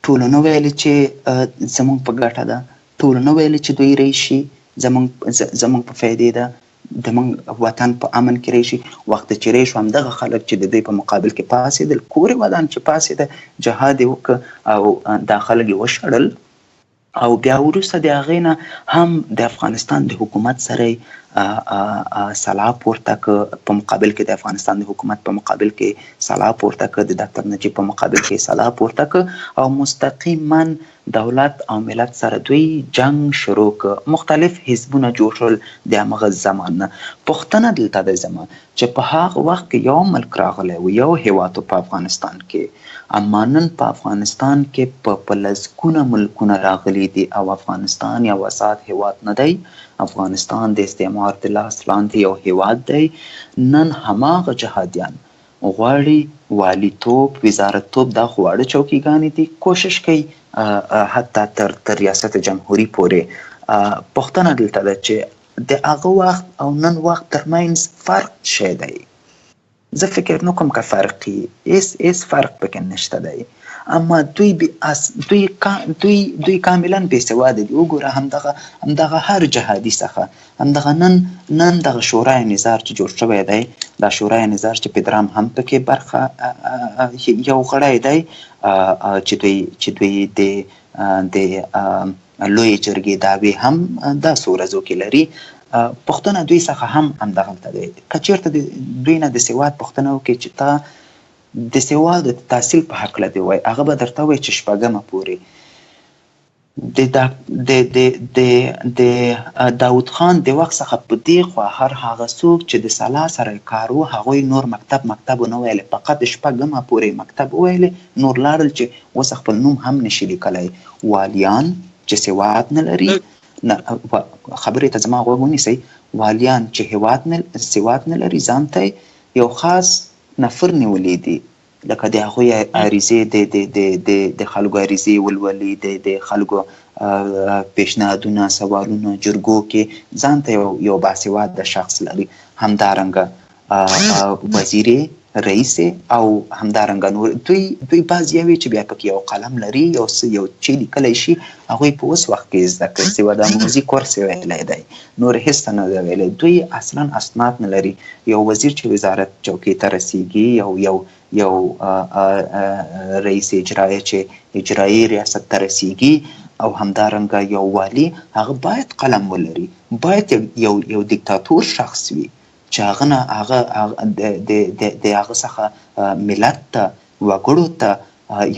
ټولو نه ویلې چې زمونږ په ګټه ده، ټولو نه ویلې چې دوی راشي زمونږ په فایدې ده، د موږ وطن په امن کې راشي. وخت چې راشي همدغه خلک چې د دوی په مقابل کې پاڅېدل، کور ودان چې پاڅېده، جهاد یې وکړه او دا خلک یې وشړل. او بیا وروسته د هغې نه هم د افغانستان د حکومت سره سلا پورته که، په مقابل کې د افغانستان د حکومت په مقابل کې سلا پورته که، د ډاکټر نجیب په مقابل کې سلا پورته که، او مستقیما دولت او ملت سره دوی جنگ شروع که. مختلف حزبونه جوړ شول د همغه زمان نه. پوښتنه دلته د زمان چې په هغه وخت کې یو ملک راغلی و، یو هیواد په افغانستان کې، اما نن په افغانستان کې په لسګونه ملکونه راغلي دي او افغانستان یو آزاد هیواد نه دی. افغانستان د استعمار د لاس لاندې یو هیواد دی. نن هماغه جهادیان غواړي والیتوب، وزارتتوب، دا خو واړه چوکیګانې دي، کوشش کوي حتی تر ریاست جمهوری پورې. پوښتنه دلته ده چې د هغه وخت او نن وخت ترمنځ فرق شی دی. زه فکر نه کوم که فرقي هیڅ فرق پکې نشته دی، اما دوی کاملا بېسواده دي. وګوره همدغه هر جهادي څخه همدغه نن دغه شورای نظار چې جوړ شوی دی، دا شورای نظار چې پدرام هم پکې برخه یو غړی دی، چې دوی د لوی جرګې دعوې هم دا څو ورځو کې لري. پوښتنه دوی څخه هم همدغلته دی. که چېرته دوی نه د سواد پوښتنه وکړي چې تا د سواد د تحصیل په هکله دې وایي، هغه به درته وایي چې شپږمه پورې. د داود خان د وخت څخه په دې خوا هر هغه څوک چې د سلا سره کار و، هغوی نور مکتب ونه ویلی، فقط شپږمه پورې مکتب وویلی، نور لاړل چې اوس خپل نوم هم نشي لیکلی. والیان چې سواد نه لري، خبرې ته زما غوږ ونیسئ، والیان چې سواد نه لري، ځان ته یو خاص نفر نیولی دي، لکه د هغوی عریضې، د خلکو عریضې ولولي، د خلکو پیشنهادونه، سوالونه جرګو کې ځان ته یو باسواده شخص لري. همدارنګه وزیرې، رئیس او همدارنګه نور دوی بعض یوي چې بیا پکې یو قلم لري، یو چې لیکلی شي، هغوی په اوس وخت کې زده کړي. سواد آموزي کورس یې ویلی دی، نور هېڅ ته نه دی ویلی. دوی اصلا اسناد نه لري. یو وزیر چې وزارت چوکۍ ته رسیږي، یو رئیس اجرایه چې اجرایي ریاست ته رسیږي، او همدارنګه یو والی، هغه باید قلم ولري، باید یو دیکتاتور شخص وي چې هغه د هغه څخه ملت ته، وګړو ته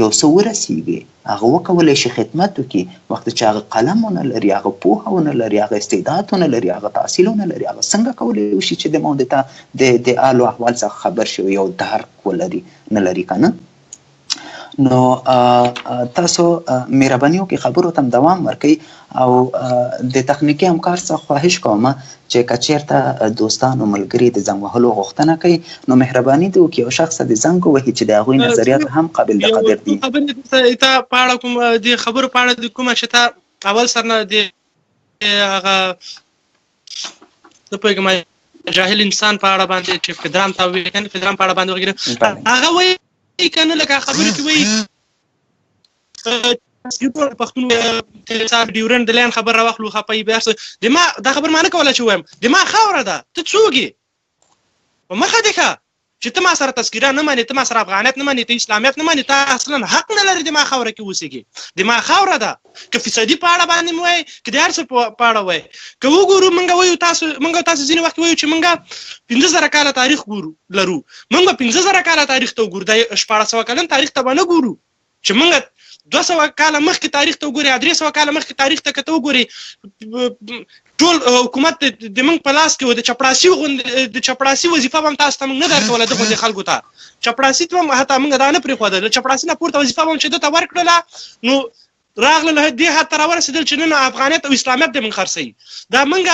یو څه ورسیږي، هغه وکولی شي خدمت وکړي. وخت چې هغه قلم ونه لري، هغه پوهه ونه لري، هغه استعداد ونه لري، هغه تحصیل ونه لري، هغه څنګه کولی شي چې د موضوع د حال او احوال څخه خبر شي، یو درک ولري؟ نه لري که نه. نو تاسو مهرباني وکړئ خبرو ته دوام ورکړئ، او د تخنیکي همکار څخه خواهش کوم چې که چېرته دوستان او ملګري د زنګ وهلو غوښتنه کوي، نو مهرباني دې وکړي یو شخص د زنګ ووهي چې د هغوی نظریات هم قابل د قدر دي. ته په اړه کوم د خبرو په اړه د کومه چې ته اول سر نه د هغه د پوهېږم جاهل انسان په اړه باندې چې فدرام ته وایي، کنه فدرام په اړه باندې وغیره هغه وایي کنه، لکه خبرې کې وایي پښتون ډیورنډ د لین خبر راواخلو خپای بیرس د ما دا خبر مانه کوله چې وایم د ما خاوره ده، ته څوک یې په مخه دی چې ته ما سره تذکیره نه مانې، ته ما سره افغانیت نه مانې، ته اسلامیت نه مانې، ته اصلا حق نه لري د ما خاوره کې اوسېږي. د ما خاوره ده، که فسادي په اړه باندې مو وایي، که د هر څه په اړه وایي. که وګورو موږ وایو تاسو ځینې وخت وایو چې موږ 15,000 کاله تاریخ لرو، موږ به 15,000 کاله تاریخ ته وګورو، د 1400 کلن تاریخ ته به نه ګورو چې موږ 200 کاله مخکې تاریخ ته وګوري، 300 کاله مخکې تاریخ ته که ته وګوري، ټول حکومت د موږ په لاس کې و. د چپړاسي وظیفه به هم تاسو ته موږ نه درکوله، د غوندې خلکو ته چپړاسي ته هم حتی موږ دا نه پرېښودل. له چپړاسي نه پورته وظیفه به هم چې ده ته ورکړله، نو راغله دې حد ته راورسېدل چې نن افغانیت او اسلامیت د موږ خرڅوي. دا موږ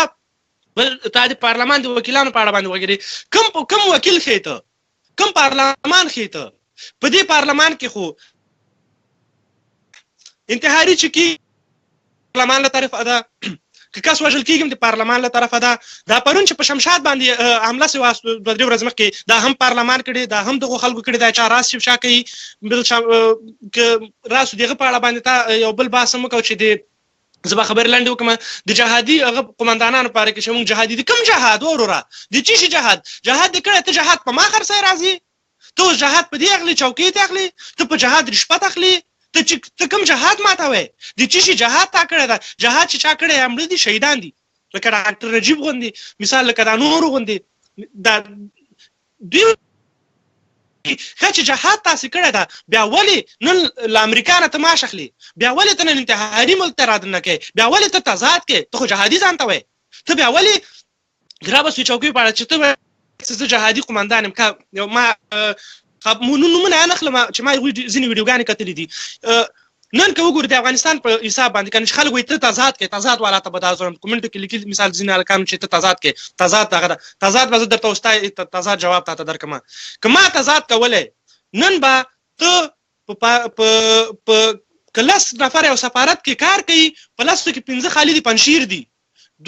تا د پارلمان د وکیلانو په اړه باندې وګورې، کوم وکیل ښې ته، کوم پارلمان ښې ته؟ په دې پارلمان کې خو انتحاري چې کېږي پارلمان له طرفه ده، که کس وژل کېږي د پارلمان له طرفه ده. دا پرون چې په شمشاد باندې حمله سوه 2-3 ورځې مخکې، دا هم پارلمان کړې، دا هم دغو خلکو کړې، دا چا راز شفشا کوي. که راسو دغه په اړه باندې تا یو بل بحث هم وکړو چې د زه به خبر لاندې وکم د جهادي هغه قومندانانو لپاره کې چې موږ جهادي دي کوم جهاد وروره د چی شي جهاد دې کړی ته جهاد په ما خرڅه راځي ته جهاد په دې اخلي چوکۍ ته اخلي ته په جهاد رشوت اخلي ته کوم جهاد ماته وې د چی شي جهاد تا کړی دا جهاد چې چا کړی امر دي شهیدان دي لکه ډاکټر نجیب غوندي مثال لکه دا نور غوندي دا دوی چې جهاد تاسو کړی دا بیا ولی نن امریکا نه تماش اخلي بیا ولی ته نن انتحاري ملک ته رادنه کې بیا ولی ته تضاد کې ته جهادي ځان ته وې ته بیا ولی ګرابه سوي چوکۍ پاړه چې ته جهادي قومندان یو ما نو نه نخله چې ما ځینې ویډیوګانې کتلې دي نن که وګورئ د افغانستان په حساب باندې کنه خلک وایي ته تضاد کې تضاد والا ته به دا زوم کومنټ کې لیکل مثال ځینې الکان چې ته تضاد کې تضاد دغه تضاد به درته واستای تضاد جواب ته درکما کما تضاد کوله نن با ته په کلاس نفر او سفارت کې کار کوي پلاس کې 15 خالي دي پنشیر دي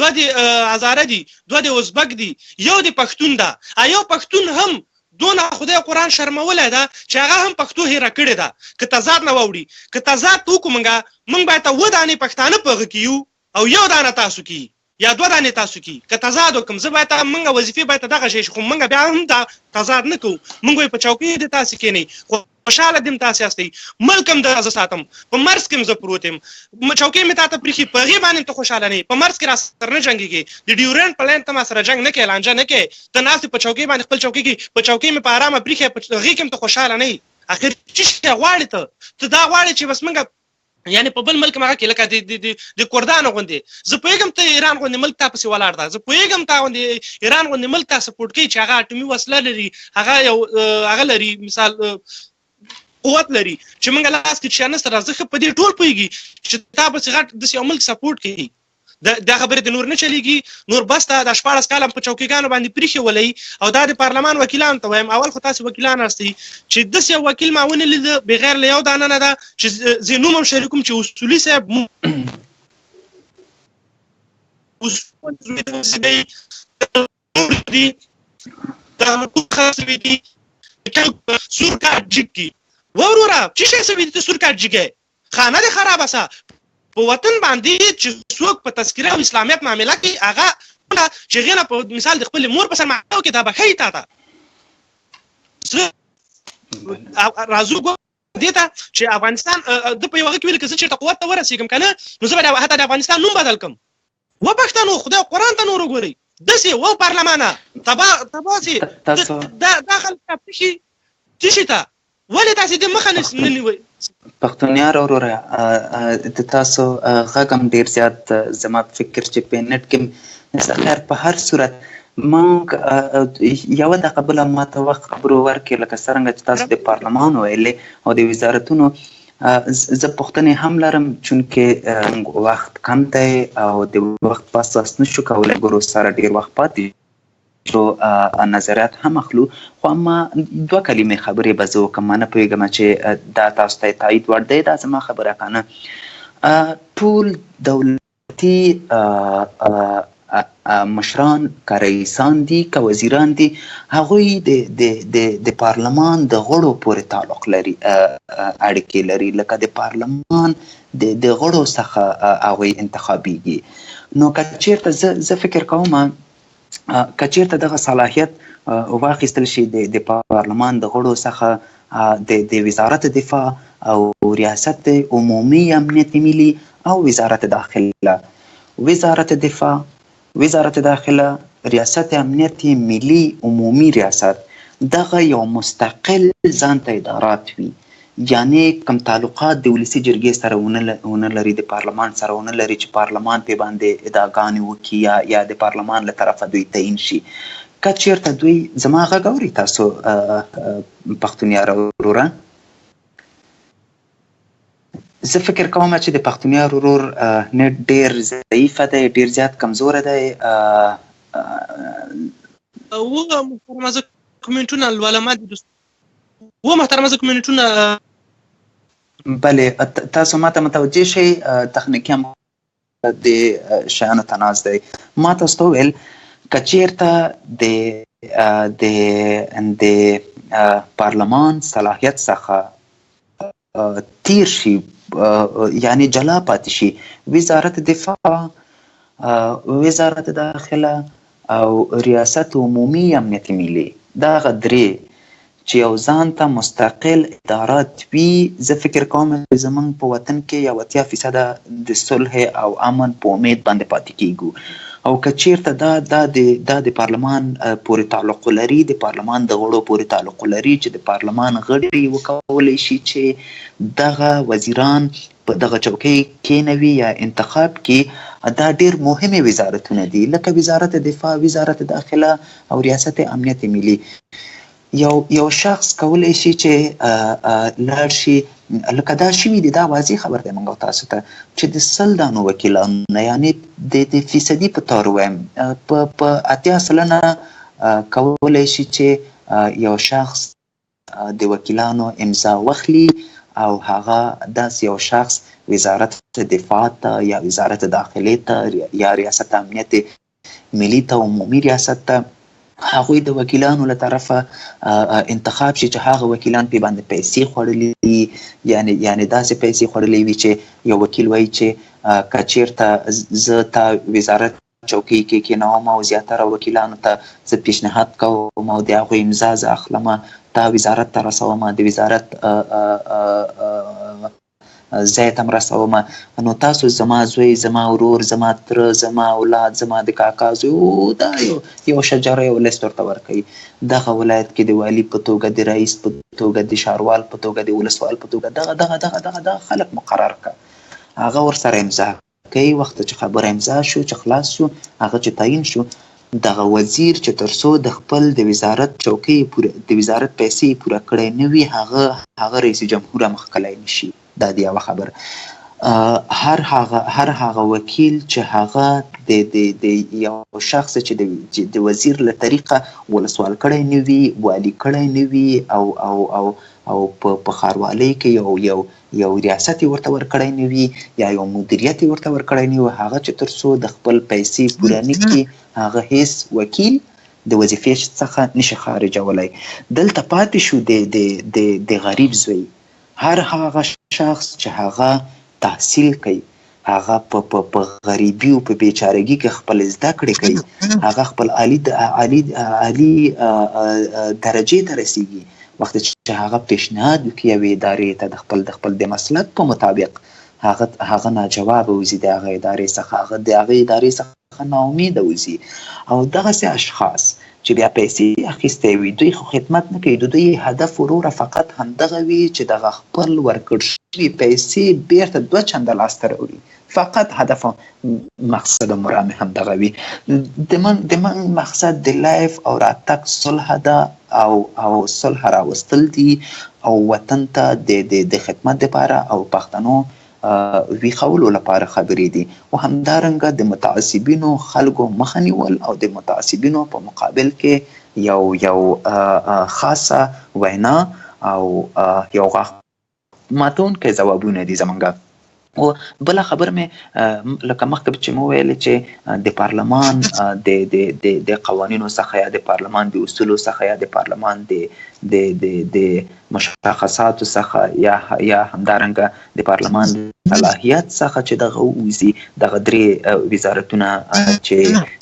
دوه دي هزاره دي دوه دي ازبک دي یو دي پښتون ده ایو پښتون هم دونه خدای قرآن شرمولی ده چې هغه هم پښتو هیره کړې ده که تضاد نه واوړي که تضاد وکړو موږ باید اووه دانې پښتانه په هغه کې یو او یو دانه تاسو کې یا دوه دانې تاسو کې که تضاد وکړم زه باید موږ وظیفې باید دغه شی خو موږ بیا هم دا تضاد نه کوو موږ وایي په چوکۍ د تاسې کېنئ خو خوشحاله دې م تاسې یاستئ ملک هم د زه ساتم په مرز کې م زه پروت یم چوکۍ مې تا ته پرېښي په هغې باندې ته خوشحاله نه یې په مرز کې را سره نه جنګېږې د ډیورنډ په لاین ته ما سره جنګ نه کوې لانجه نه کوې ته ناست په چوکۍ باندې خپل چوکۍ کې په چوکۍ مې په ارامه پرېښی په هغې کې م ته خوشحاله نه یې اخر څه شی غواړې ته دا غواړې چې بس موږ یعنی په بل ملک هغه کې لکه د کردانو غوندې زه پوهېږم ته ایران غوندې ملک تا پسې ولاړ ده زه پوهېږم تا غوندې ایران غوندې ملک تا سپورټ کوي چې هغه اټومي وسله لري هغه لري مثال قوت لري چې موږ لاس کې چې نسته راځه په دې ټول پوهېږي چې تا پسې غټ داسې یو ملک سپورټ کوي دا خبرې د نور نه چلېږي نور بس ته د 14 کاله په چوکیګانو باندې پرېښې ولئ او دا د پارلمان وکیلانو ته وایم اول خو تاسې وکیلان راستئ چې داسې یو وکیل ما ونه لیده بغیر له یو دانه نه ده چې زه نوم هم شریکوم چې اصولي صاحب سور کارت جګ کی وروره چې شي سوي ته سور کارت جګه خانه دې خرابه سه په وطن باندې چې څوک په تذکره او اسلامیت معامله کوي هغه چې غینه په مثال د خپل مور په سر معامله کوي دا به ښایي تا ته راځو دې ته چې افغانستان د په یو هغه کې ویل که زه چېرته قوت ته ورسېږم که نه نو زه به حتی د افغانستان نوم بدل کړم و پښتنو خدای قرآن ته نور وګورئ داسې و پارلمانه تباسې دا خلک پېښي څه شي ته ولې تاسې د مخه نه نیوئ پښتونیار وروره د تاسو غږ هم ډېر زیات زما فکر چې په نټ کې خیر په هر صورت موږ یوه دقیقه بله ماته وخت خبرو ورکړې لکه څرنګه چې تاسو د پارلمان ویلې او د وزارتونو زه پوښتنې هم لرم چونکې وخت کم دی او د وخت په اساس نشو کولی ګورو سره ډېر وخت پاتې نظریات هم اخلو خو اما دوه کلمې خبرې به زه وکړم ما نه پوهېږم چې دا تاسو ته تایید وړ دی دا زما خبره که نه ټول دولتي مشران که رئیسان دي که وزیران دي هغوی د پارلمان د غړو پورې تعلق لري اړیکې لري لکه د پارلمان د غړو څخه هغوی انتخابیږي نو که چېرته زه فکر کوم که چېرته دغه صلاحیت واخیستل شي د پارلمان د غړو څخه د وزارت دفاع او ریاست عمومي امنیت ملي او وزارت داخله وزارت داخله ریاست امنیت ملي عمومي ریاست دغه یو مستقل ځان ته ادارات وي یعنی کم تعلقات د ولسي جرګې سره ونه لري د پارلمان سره ونه لري چې پارلمان پې باندې ادعاګانې وکړي یا د پارلمان له طرفه دوی تعیین شي که چېرته دوی زما غږ اوري تاسو پښتونیار وروره زه فکر کوم چې د پښتونیار ورور نټ ډېر ضعیفه دی ډېر زیات کمزوره دی محترمه زه کومنټونه لولم محترمه زه کومنټونه بلې تاسو ما ته متوجه شئ تخنیکي هم د شیانو تناز دی ما تاسو ته وویل که چېرته د پارلمان صلاحیت څخه تیر شي، یعنی جلا پاتې شي. وزارت دفاع، وزارت داخله او ریاست عمومي امنیت ملي، دغه درې چې یو ځان ته مستقل ادارات وي، زه فکر کوم زمونږ په وطن کې 80% د صلح او امن په امید باندې پاتې کیږو. او که چیرته دا د پارلمان پورې تعلق لري، د پارلمان د غړو پورې تعلق لري چې د پارلمان غړي وکولی شي چې دغه وزیران په دغه چوکۍ کېنوي یا انتخاب کې، دا ډېر مهمې وزارتونه دي، لکه وزارت دفاع، وزارت داخله او ریاست امنیت ملي. یو شخص کولی شي چې لاړ شي، لکه دا شوي دي، دا واضح خبر دی موږ تاسو ته، چې د 100 دانو وکیلانو، یعنی د فیصدي په طور وایم په 80% کولی شي چې یو شخص د وکیلانو امضا واخلي او هغه داسې یو شخص وزارت دفاع ته یا وزارت داخلي ته یا ریاست امنیت ملي ته، عمومي ریاست ته، هغوی د وکیلانو له طرفه انتخاب شي چې هغه وکیلان پې باندې پیسې خوړلي دي، یعنی داسې پیسې خوړلې وي چې یو وکیل وایي چې که چېرته زه تا وزارت چوکۍ کې کېنوم او زیاتره وکیلانو ته زه پیشنهاد کوم او د هغوی امضا زه اخلم، تا وزارت ته رسوم، د وزارت ځای ته م رسوم، نو تاسو زما زوی، زما ورور، زما تره، زما اولاد، زما د کاکا زوی، دا یو شجره، یو لیست ورته ورکوي. دغه ولایت کې د والي په توګه، د رئیس په توګه، د ښاروال په توګه، د ولسوال په توګه دغه خلک مقرر کړه. هغه ورسره امضا کوي. وخت چې خبره امضا شو، چې خلاص شو، هغه چې تعیین شو، دغه وزیر چې تر څو د خپل د وزارت چوکۍ د وزارت پیسې پوره کړی نه وي، هغه رئیس جمهور مخکلی نشي. دا د یوه خبر. هر هغه وکیل چې هغه د یو شخص چې د وزیر له طریقه ولسوال کړی نه وي، والي کړی نه وي، او په ښاروالۍ کې یو ریاست یې ورته ورکړی نه وي یا یو مدیریت یې ورته ورکړی نه وي، هغه چې تر څو د خپل پیسې پوره نه کړي، هغه هیڅ وکیل د وظیفې څخه نشي خارجولی. دلته پاتې شو د غریب زوی، هر هغه شخص چې هغه تحصیل کوي، هغه په غریبي او په بیچارګي کې خپل زده کړې کوي، هغه خپل عالی درجې ته رسیږي، وخت چې هغه پیشنهاد وکړي یوې ادارې ته د خپل د مسلک په مطابق، هغه ناجوابه وځي د هغه ادارې څخه، هغه د هغې ادارې څخه ناامیده وځي. او دغسې اشخاص چې بیا پیسې اخیستی وي، دوی خو خدمت نه کوي، د دوی هدف وروره فقط همدغه وي چې دغه خپل ورکړ شوي پیسې بیرته 2 چنده لاسته راوړي، فقط هدف مقصد مرام همدغه وي. د من مقصد د لایف او راتګ صلح ده او صلح راوستل دي او وطن ته د خدمت دپاره او پښتنو ویښولو لپاره خبرې دي، او همدارنګه د متعصبینو خلکو مخه نیول او د متعصبینو په مقابل کې یو خاصه وینا او یو ماتونکی ځوابونه دي زمونږ. او بله خبر مې لکه مخکې چې مو ویلې چې د پارلمان د قوانینو څخه یا د پارلمان د اصولو څخه یا د پارلمان د مشخصاتو څخه یا همدارنګه د پارلمان صلاحیت څخه چې دغه ووځي، دغه 3 وزارتونه چې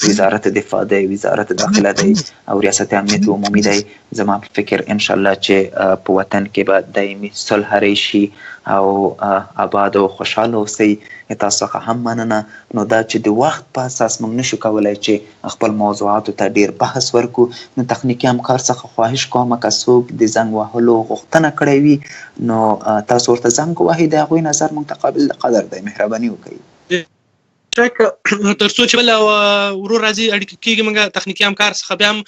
وزارت دفاع دی، وزارت داخله دی او ریاست امنیت عمومي دی، زما په فکر انشاءالله چې په وطن کې به دایمي صلح راشي او آباد او خوشحاله اوسئ. تاسو څخه هم مننه. نو دا چې د وخت په اساس موږ نشو کولی چې خپل موضوعاتو ته ډیر بحث ورکو، نو تخنیکي همکار څخه خواهش کوم که څوک د زنګ وهلو غوښتنه کړې وي نو تاسو ورته زنګ ووهئ، د هغوی نظر موږ ته قابل د قدر دی، مهرباني وکړئ. تر څو چې بل ورور راځي اړیکه کېږي، موږ تخنیکي همکار څخه بیا هم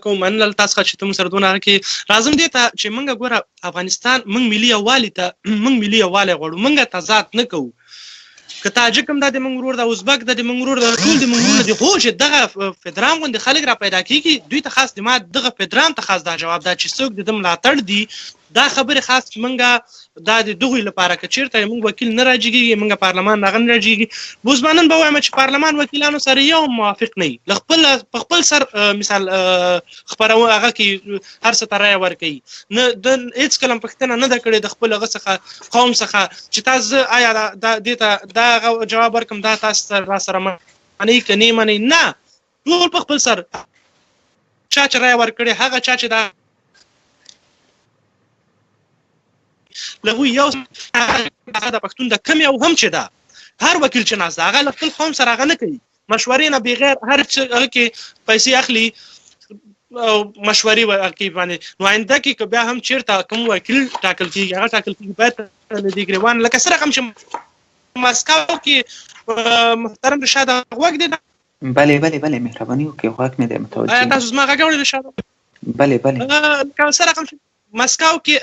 کوم مننه تاسو څخه چې ته موږ سره دونه کې راځم دې ته چې موږ ګوره افغانستان موږ ملي یووالي غواړو، موږ تضاد نه کوو. که تاجک هم دا د موږ ورور د ازبک د موږ ورور د ټول د موږ ورور د خو چې دغه فدرام غوندې خلک را پیدا کېږي، دوی ته خاص د ما دغه فدرام ته خاص دا جواب ده چې څوک د ده ملاتړ دي دا خبرې خاص منګه دا د دغوی لپاره که چیرته موږ وکیل نه راجګیږي موږ پارلمان هغه نه راجګیږي بوزمانن به وایم چې پارلمان وکیلانو سره یو موافق نه وي په خپل سر مثال خبرونه هغه کې هر څه ته رایه ورکوي نه هېڅ کله پوښتنه نه ده کړې د خپل هغه څخه قوم څخه چې تاسو آیا دې ته دا جواب ورکړم دا تاسو را سره منئ که نه منئ نه ټول په خپل سر چا چې رایه ورکړې هغه چا چې دا لهغوی یو هغه د پښتون د کم یو هم چې ده هر وکیل چې ناست ده هغه له خپل قوم سره هغه نه کوي مشورې نه بغیر هر څه هغه کې پیسې اخلي او مشورې کوي باندې نو آینده کې که بیا هم چېرته کوم وکیل ټاکل کېږي هغه ټاکل کېږي باید له دې ګریوان لکه څه رقم چې مسکو کې محترم رشاد غوږ دی بله مهرباني وکړئ غوږ مې دی متوجه ایا تاسو زما غږ اورئ رشاد بله لکه څه رقم چې مسکو کې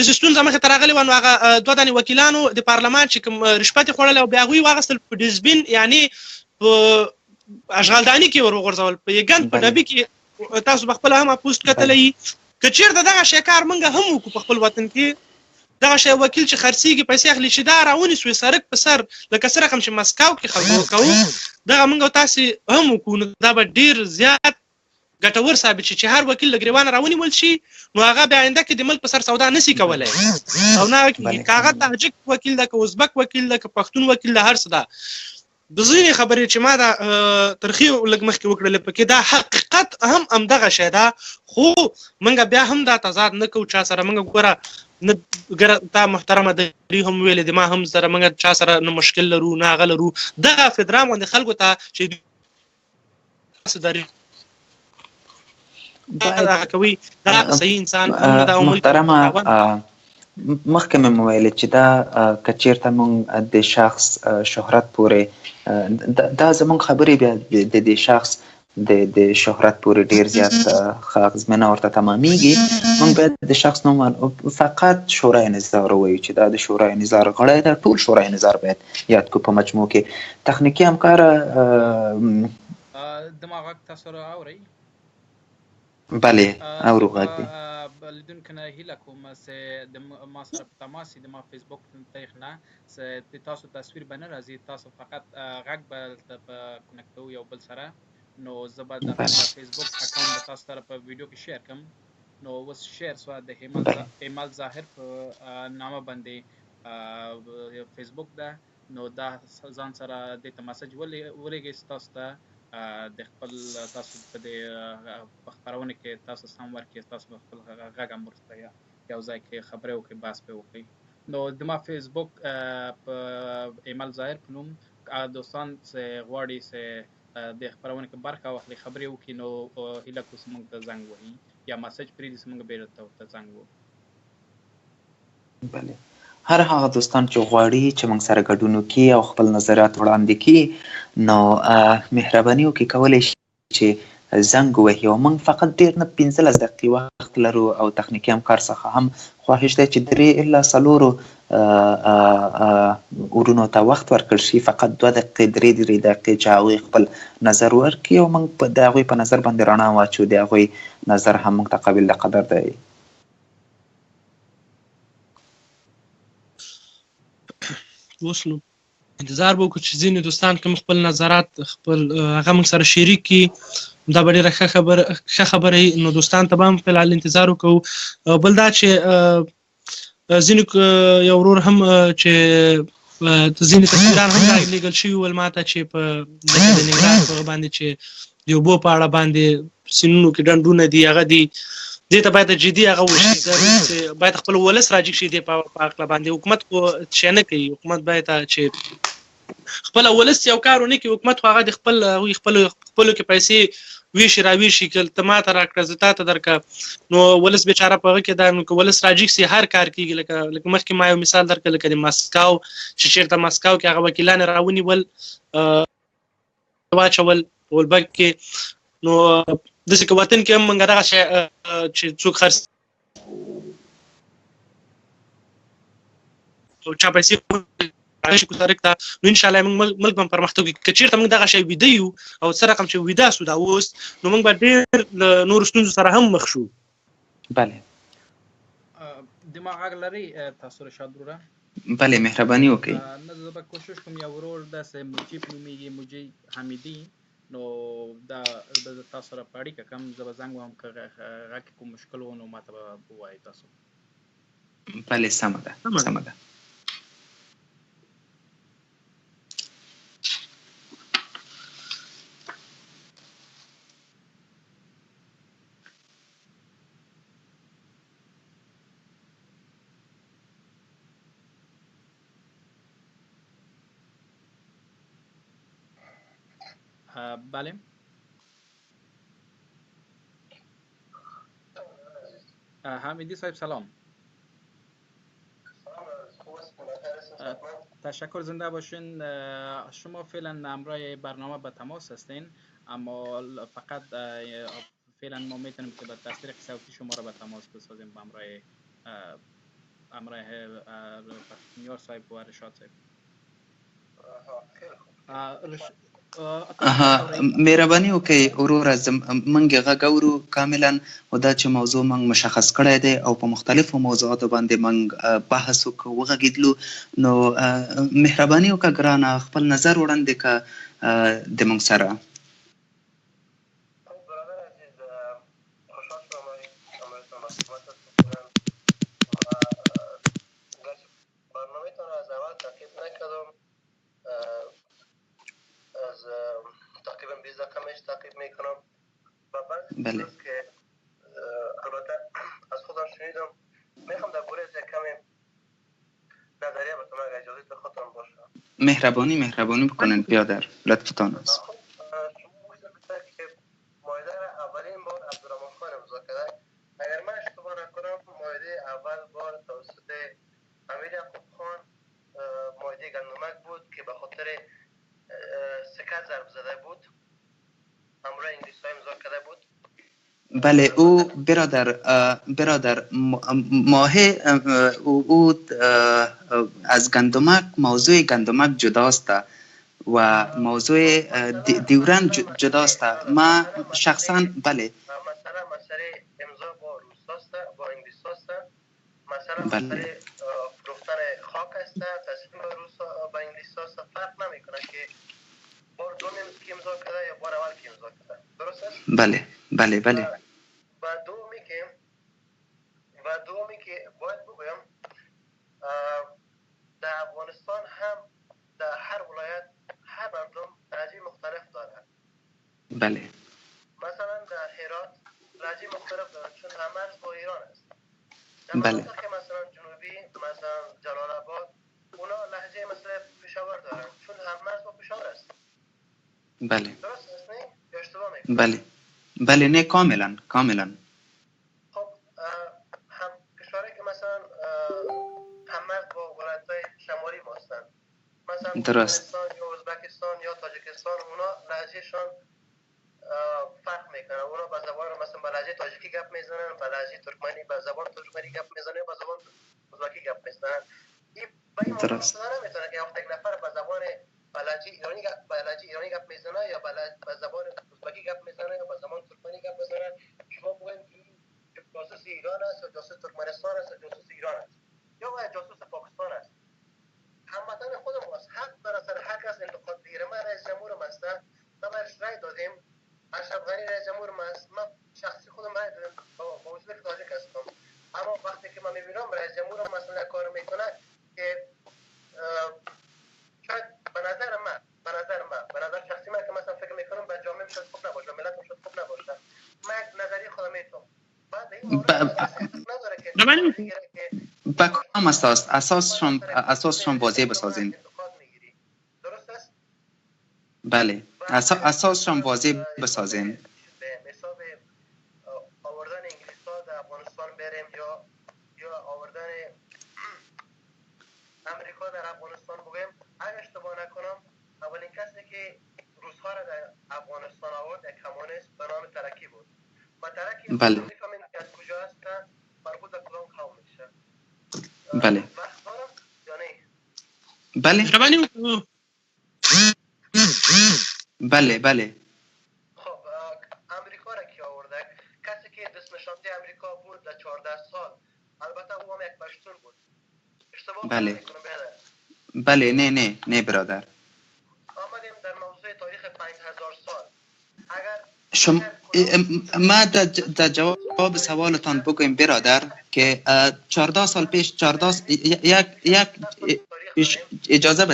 د ستونزه مخې ته راغلې وه نو هغه دوه دانې وکیلانو د پارلمان چې کوم رشوت یې خوړلی او بیا هغوی واخیستل په ډسبین یعنې په اشغالداني کې ور وغورځول په یګن په ډبي کې تاسو به خپله هم پوسټ کتلی که چېرته دغه شی کار موږ هم وکړو په خپل وطن کې دغه شی وکیل چې خرڅېږي پیسې اخلي چې دا راونیسو سرک په سر لکه څه رقم چې مسکو کې خلکو کوو دغه موږ او تاسې هم وکړو نو دا به ډېر زیات ګټور ثابت شي چې هر وکیل له ګریوانه راونیول شي نو هغه بیا آینده کې د ملک په سر سودا نشي کولی او نه که هغه تاجک وکیل ده که ازبک وکیل ده که پښتون وکیل ده هر څه ده د ځینې خبرې چې ما دا ترخي لږ مخکې وکړلې پکې دا حقیقت هم همدغه شی ده خو موږ بیا هم دا تضاد نه کوو چا سره موږ ګوره نه تا محترمه دلي هم ویلې د ما هم سره موږ چا سره نه مشکل لرو نه هغه لرو دغه فدرام غوندې خلکو ته چې دا کوي دا صحیح انسان محترمه مخکې مې وویل چې دا که چېرته موږ د شخص شهرت پورې دا زموږ خبرې بیا د دې شخص د شهرت پورې ډېر زیات اغېزمنه ورته تمامیږي موږ باید د شخص نوم فقط شورای نظار ووایو چې دا د شورای نظار غړی ده ټول شورای نظار باید یاد کړو په مجموع کې تخنیکي همکاره دما غږ تاسو اورئ بله اورو غږ دی لیدونکو نه هیله کوم چې د ما سره په تماس د ما فیسبوک تاریخ نه چې تاسو تصویر به نه راځي تاسو فقط غږ به کنیکټوو یو بل سره نو زه به د فیسبوک اکاونټ به تاسو سره په ویډیو کې شیر کړم نو اوس شیر شوه د ایمل ظاهر په نامه باندې فیسبوک ده نو دا ځان سره دې ته مسج ولېږئ تاسو ته د خپل تاسو په دې خپرونه کې تاسو سم ورکړئ تاسو په خپل غږ هم ورسره یو ځای کې خبرې وکړئ بحث پرې وکړئ نو زما فیسبوک په ایمل ظاهر په نوم دوستان چې غواړي چې د خپرونه کې برخه واخلي خبرې وکړي نو هیله کوو چې موږ ته زنګ ووهي یا مسج پرېږدي چې موږ بیرته ورته زنګ ووهو بله هر هغه دوستان چې غواړي چې موږ سره ګډون وکړي او خپل نظریات وړاندې کړي نو مهرباني وکړي کولی شي چې زنګ ووهي او موږ فقط ډېر نه 15 دقیقې وخت لرو او تخنیکي همکار څخه هم خواهش دی چې 3 الا 4 ورونو ته وخت ورکړل شي فقط 2 دقیقې 3 دقیقې چې هغوی خپل نظر ورکړي او موږ د هغوی په نظر باندې رڼا واچو د هغوی نظر هم موږ ته قابل قدر دی اوس نو انتظار به وکړو چې ځینې دوستان کوم خپل نظرات خپل هغه موږ سره شریک کړي دا به ډېره ښه خبره وي نو دوستان ته به هم فلحال انتظار وکړو بل دا چې ځینې یو ورور هم چې ځینې تصویران هم رالیږل شوي ول ما ته چې په د ننګرهار په باندې چې د اوبو په اړه باندې سیندونو کې ډنډونه دي هغه دي دې ته باید جدي هغه وشي باید خپل ولس راجګ شي دې په عقله باندې حکومت خو شی نه کوي حکومت باید چې خپل ولس یو کار ونه کوي حکومت خو هغه د خپلو کې پیسې ویشي راویشي که ته ما ته راکړه زه تا ته درکړه نو ولس بیچاره په هغه کې دا نو که ولس راجګ سي هر کار کېږي لکه مخکې ما یو مثال درکړه لکه د مسکو چې چېرته مسکو کې هغه وکیلان یې راونیول واچول په ولبګ کې نو داسې که وطن کې هم موږ دغه شی چې څوک خرڅ چا پیسې شي کوترک ته نو ان شاء الله موږ ملک هم پرمختګ کوي که چېرته موږ دغه شی ویده یو او څه رقم چې ویده سو دا اوس نو موږ به ډېر له نورو ستونزو سره هم مخ شو بله دماغ غږ لري تاسو رشاد وروره؟ بله مهرباني وکړئ. نه زه به کوشش کوم یو ورور داسې مجیب نومیږي، مجیب حمیدي، نو دا د تاسو سره په اړیکه کوم، زه به زنګ وهم که غږ کې کوم مشکل و نو ماته به ووایي تاسو. بله سمه ده سمه ده. بله حمیدی صاحب سلام. تشکر، زنده باشین. شما فعلا همراه برنامه به تماس هستین، اما فقط فعلا ما میتونیم که به تصدیق صوتی شما را به تماس بسازیم به همراه یار صاحب و رشاد صاحب. مهرباني وکړئ وروره، موږ غږ اورو کاملا، او دا چې موضوع موږ مشخص کړی دی او په مختلفو موضوعاتو باندې موږ بحث وکړو وغږېدلو، نو مهرباني وکړه ګرانه خپل نظر وړاندې کړه د موږ سره. بله البته از خودم شنیدم، میخوام در باره کمی نظریه بتونم اگر اجازه خودم باشه. مهربانی بکنن بیادر، لطفتان است. شما گفتید که مایده اولین بار عبدالرحمن خان امضا کرده. اگر من اشتباه نکنم مایده اول بار توسط امیر یعقوب خان مایده گندمک بود که به خاطر سکه ضرب زده بود، همراه انگلیس‌ها امضا کرده بود. بله او برادر ماه او از گندمک، موضوع گندمک جداست و موضوع دیورن جداست. ما شخصا بله مسئله امضا با روساست، با انگلیساست، مثلا بله. مسئله فروختن خاک است، تسلیم به روسا با انگلیساست، فرق نمیکنه که بار دوم که امضا کرده یا بار اول که امضا کرده. درست است؟ بله و دومی که باید بگویم در افغانستان هم در هر ولایت هر مردم لهجه مختلف دارد. بله مثلا در هرات لهجه مختلف دارد چون همرز با ایران است. در بله. مناطق که مثلا جنوبی مثلا جلال آباد اونا لهجه مثلا پشاور دارن چون همرز با پشاور است. بله درست است نه؟ یا اشتباه میکنم؟ بله نه کاملا. خب هم کشوری که مثلا همرز با ولایت‌های شمالی ما هستند، مثلا ترکمنستان یا ازبکستان یا تاجیکستان، اونا لهجهشان فرق میکنه. اونا با زبان مثلا با لهجه تاجیکی گپ میزنن، با لهجه ترکمنی با زبان ترکمنی گپ میزنن، با زبان ازبکی گپ میزنن. این با این موضوع اصلا نمیتونه که وقتی یک نفر با زبان با لهجه ایرانی گپ میزنه یا با زبان ازبکی گپ میزنه یا با زبان ترکمنی گپ میزنه شما بگید که جاسوس ایران است یا جاسوس ترکمنستان است یا جاسوس ایران است یا جاسوس پاکستان است. هموطن خودم است، حق داره، سر حق است انتقاد بگیره. ما رئیس جمهور است، ما برش رای دادیم، اشرف غنی رئیس جمهور است، ما شخصی خودم رای دادم با وجود که تاجیک هستم، اما وقتی که من میبینم رئیس جمهور مثلا کار میکنه که شاید به نظر شخصی من که مثلا فکر میکنم به جامعه شاید خوب نباشه، ملت شاید خوب نباشه، ما یک نظری خودم میتونم بعد این مورد نداره که با کام اساسشان واضح بسازین. درست است؟ بله اساسشان واضح بسازین. به حساب آوردن انگلیس‌ها در افغانستان بریم یا آوردن امریکا در افغانستان بگیم. اگه اشتباه نکنم اولین کسی که روس‌ها را در افغانستان آورد یک کمونیست به نام ترکی بود. و ترکی بله. میفهمیم که از کجا است، مربوط به کدام قوم میشه. بله. وقت دارم یا نه؟ بله. خب امریکا را کی آورده؟ کسی که دست نشانده امریکا بود در 14 سال البته او هم یک پشتون بود. اشتباه بله میکنم برادر؟ بله نه برادر. آمدیم در موضوع تاریخ 5000 سال. اگر ما در جواب سوالتان بگویم برادر که 14 سال پیش یک اجازه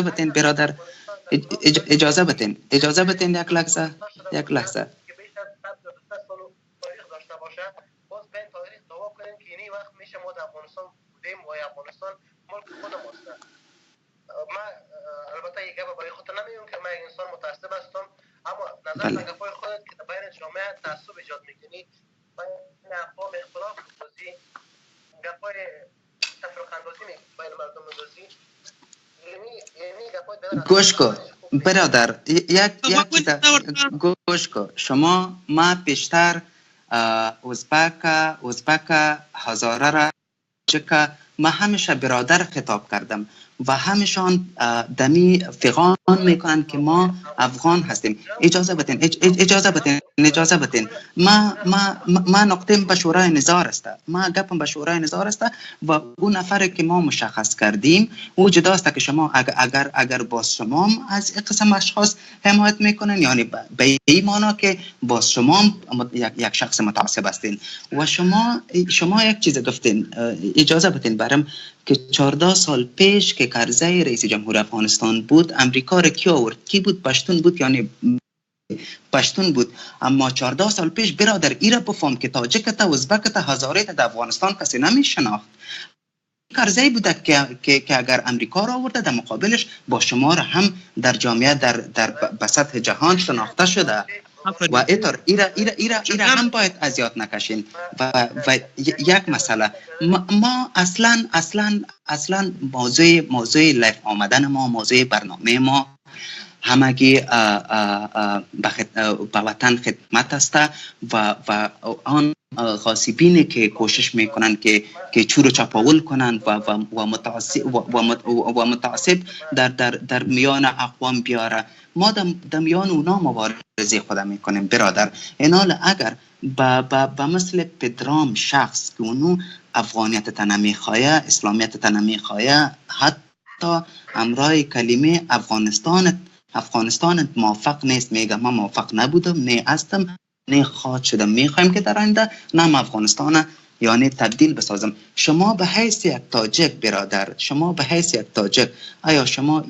بتین برادر، اجازه بتین یک لحظه که بیش از 100 سال تاریخ داشته باشه، باز به این تاریخ دعوا کنیم که اینی وقت میشه ما در افغانستان بودیم و افغانستان ملک خودم است. ما البته یک گپ برای خود نمیگم که من یک انسان متعصب هستم، اما نظر به گپای خودت که بین جامعه تعصب ایجاد میکنی، بین اقوام اختلاف می‌سازی، گپای تفرقه اندازی بین مردم می‌سازی، یعنی گپای گوش کن برادر، یک چیز گوش کن. ما پیشتر ازبک هزاره را که ما همیشه برادر خطاب کردم و همیشان دمی فغان میکنن که ما افغان هستیم. اجازه بتین ما نقطیم به شورای نظار است، ما گپم به شورای نظار است و اون نفر که ما مشخص کردیم او جداست که شما اگر باز شما از این قسم اشخاص حمایت میکنن، یعنی به این معنا که باز شما یک شخص متعصب هستین و شما یک چیز گفتین. اجازه بتین برام که 14 سال پیش که کرزی رئیس جمهور افغانستان بود، امریکا را کی آورد؟ کی بود؟ پشتون بود، یعنی پشتون بود. اما 14 سال پیش برادر ایرا بفهم که تاجکت و ازبکت هزارهت در افغانستان کسی نمیشناخت. کرزی بوده که اگر امریکا را آورده در مقابلش با شما را هم در جامعه در بسط جهان شناخته شده و ایطور ایرا هم باید اذیت نکشین. و یک مسئله ما اصلا موضوع لایف آمدن ما، موضوع برنامه ما همگی به وطن خدمت است و آن غاصبینی که کوشش میکنند که چور و چپاول کنند و متعصب در میان اقوام بیاره، ما در میان اونا مبارزه خود میکنیم برادر. اینال اگر با مثل پدرام شخص که اونو افغانیت تنمیخواه، اسلامیت تنمیخواه، حتی امرای کلمه افغانستان موافق نیست، میگم من موافق نبودم، نه هستم، نه خواهد شدم، میخوایم که در آینده نام افغانستان یعنی تبدیل بسازم. شما به حیث یک تاجک برادر، شما به حیث یک تاجک، آیا شما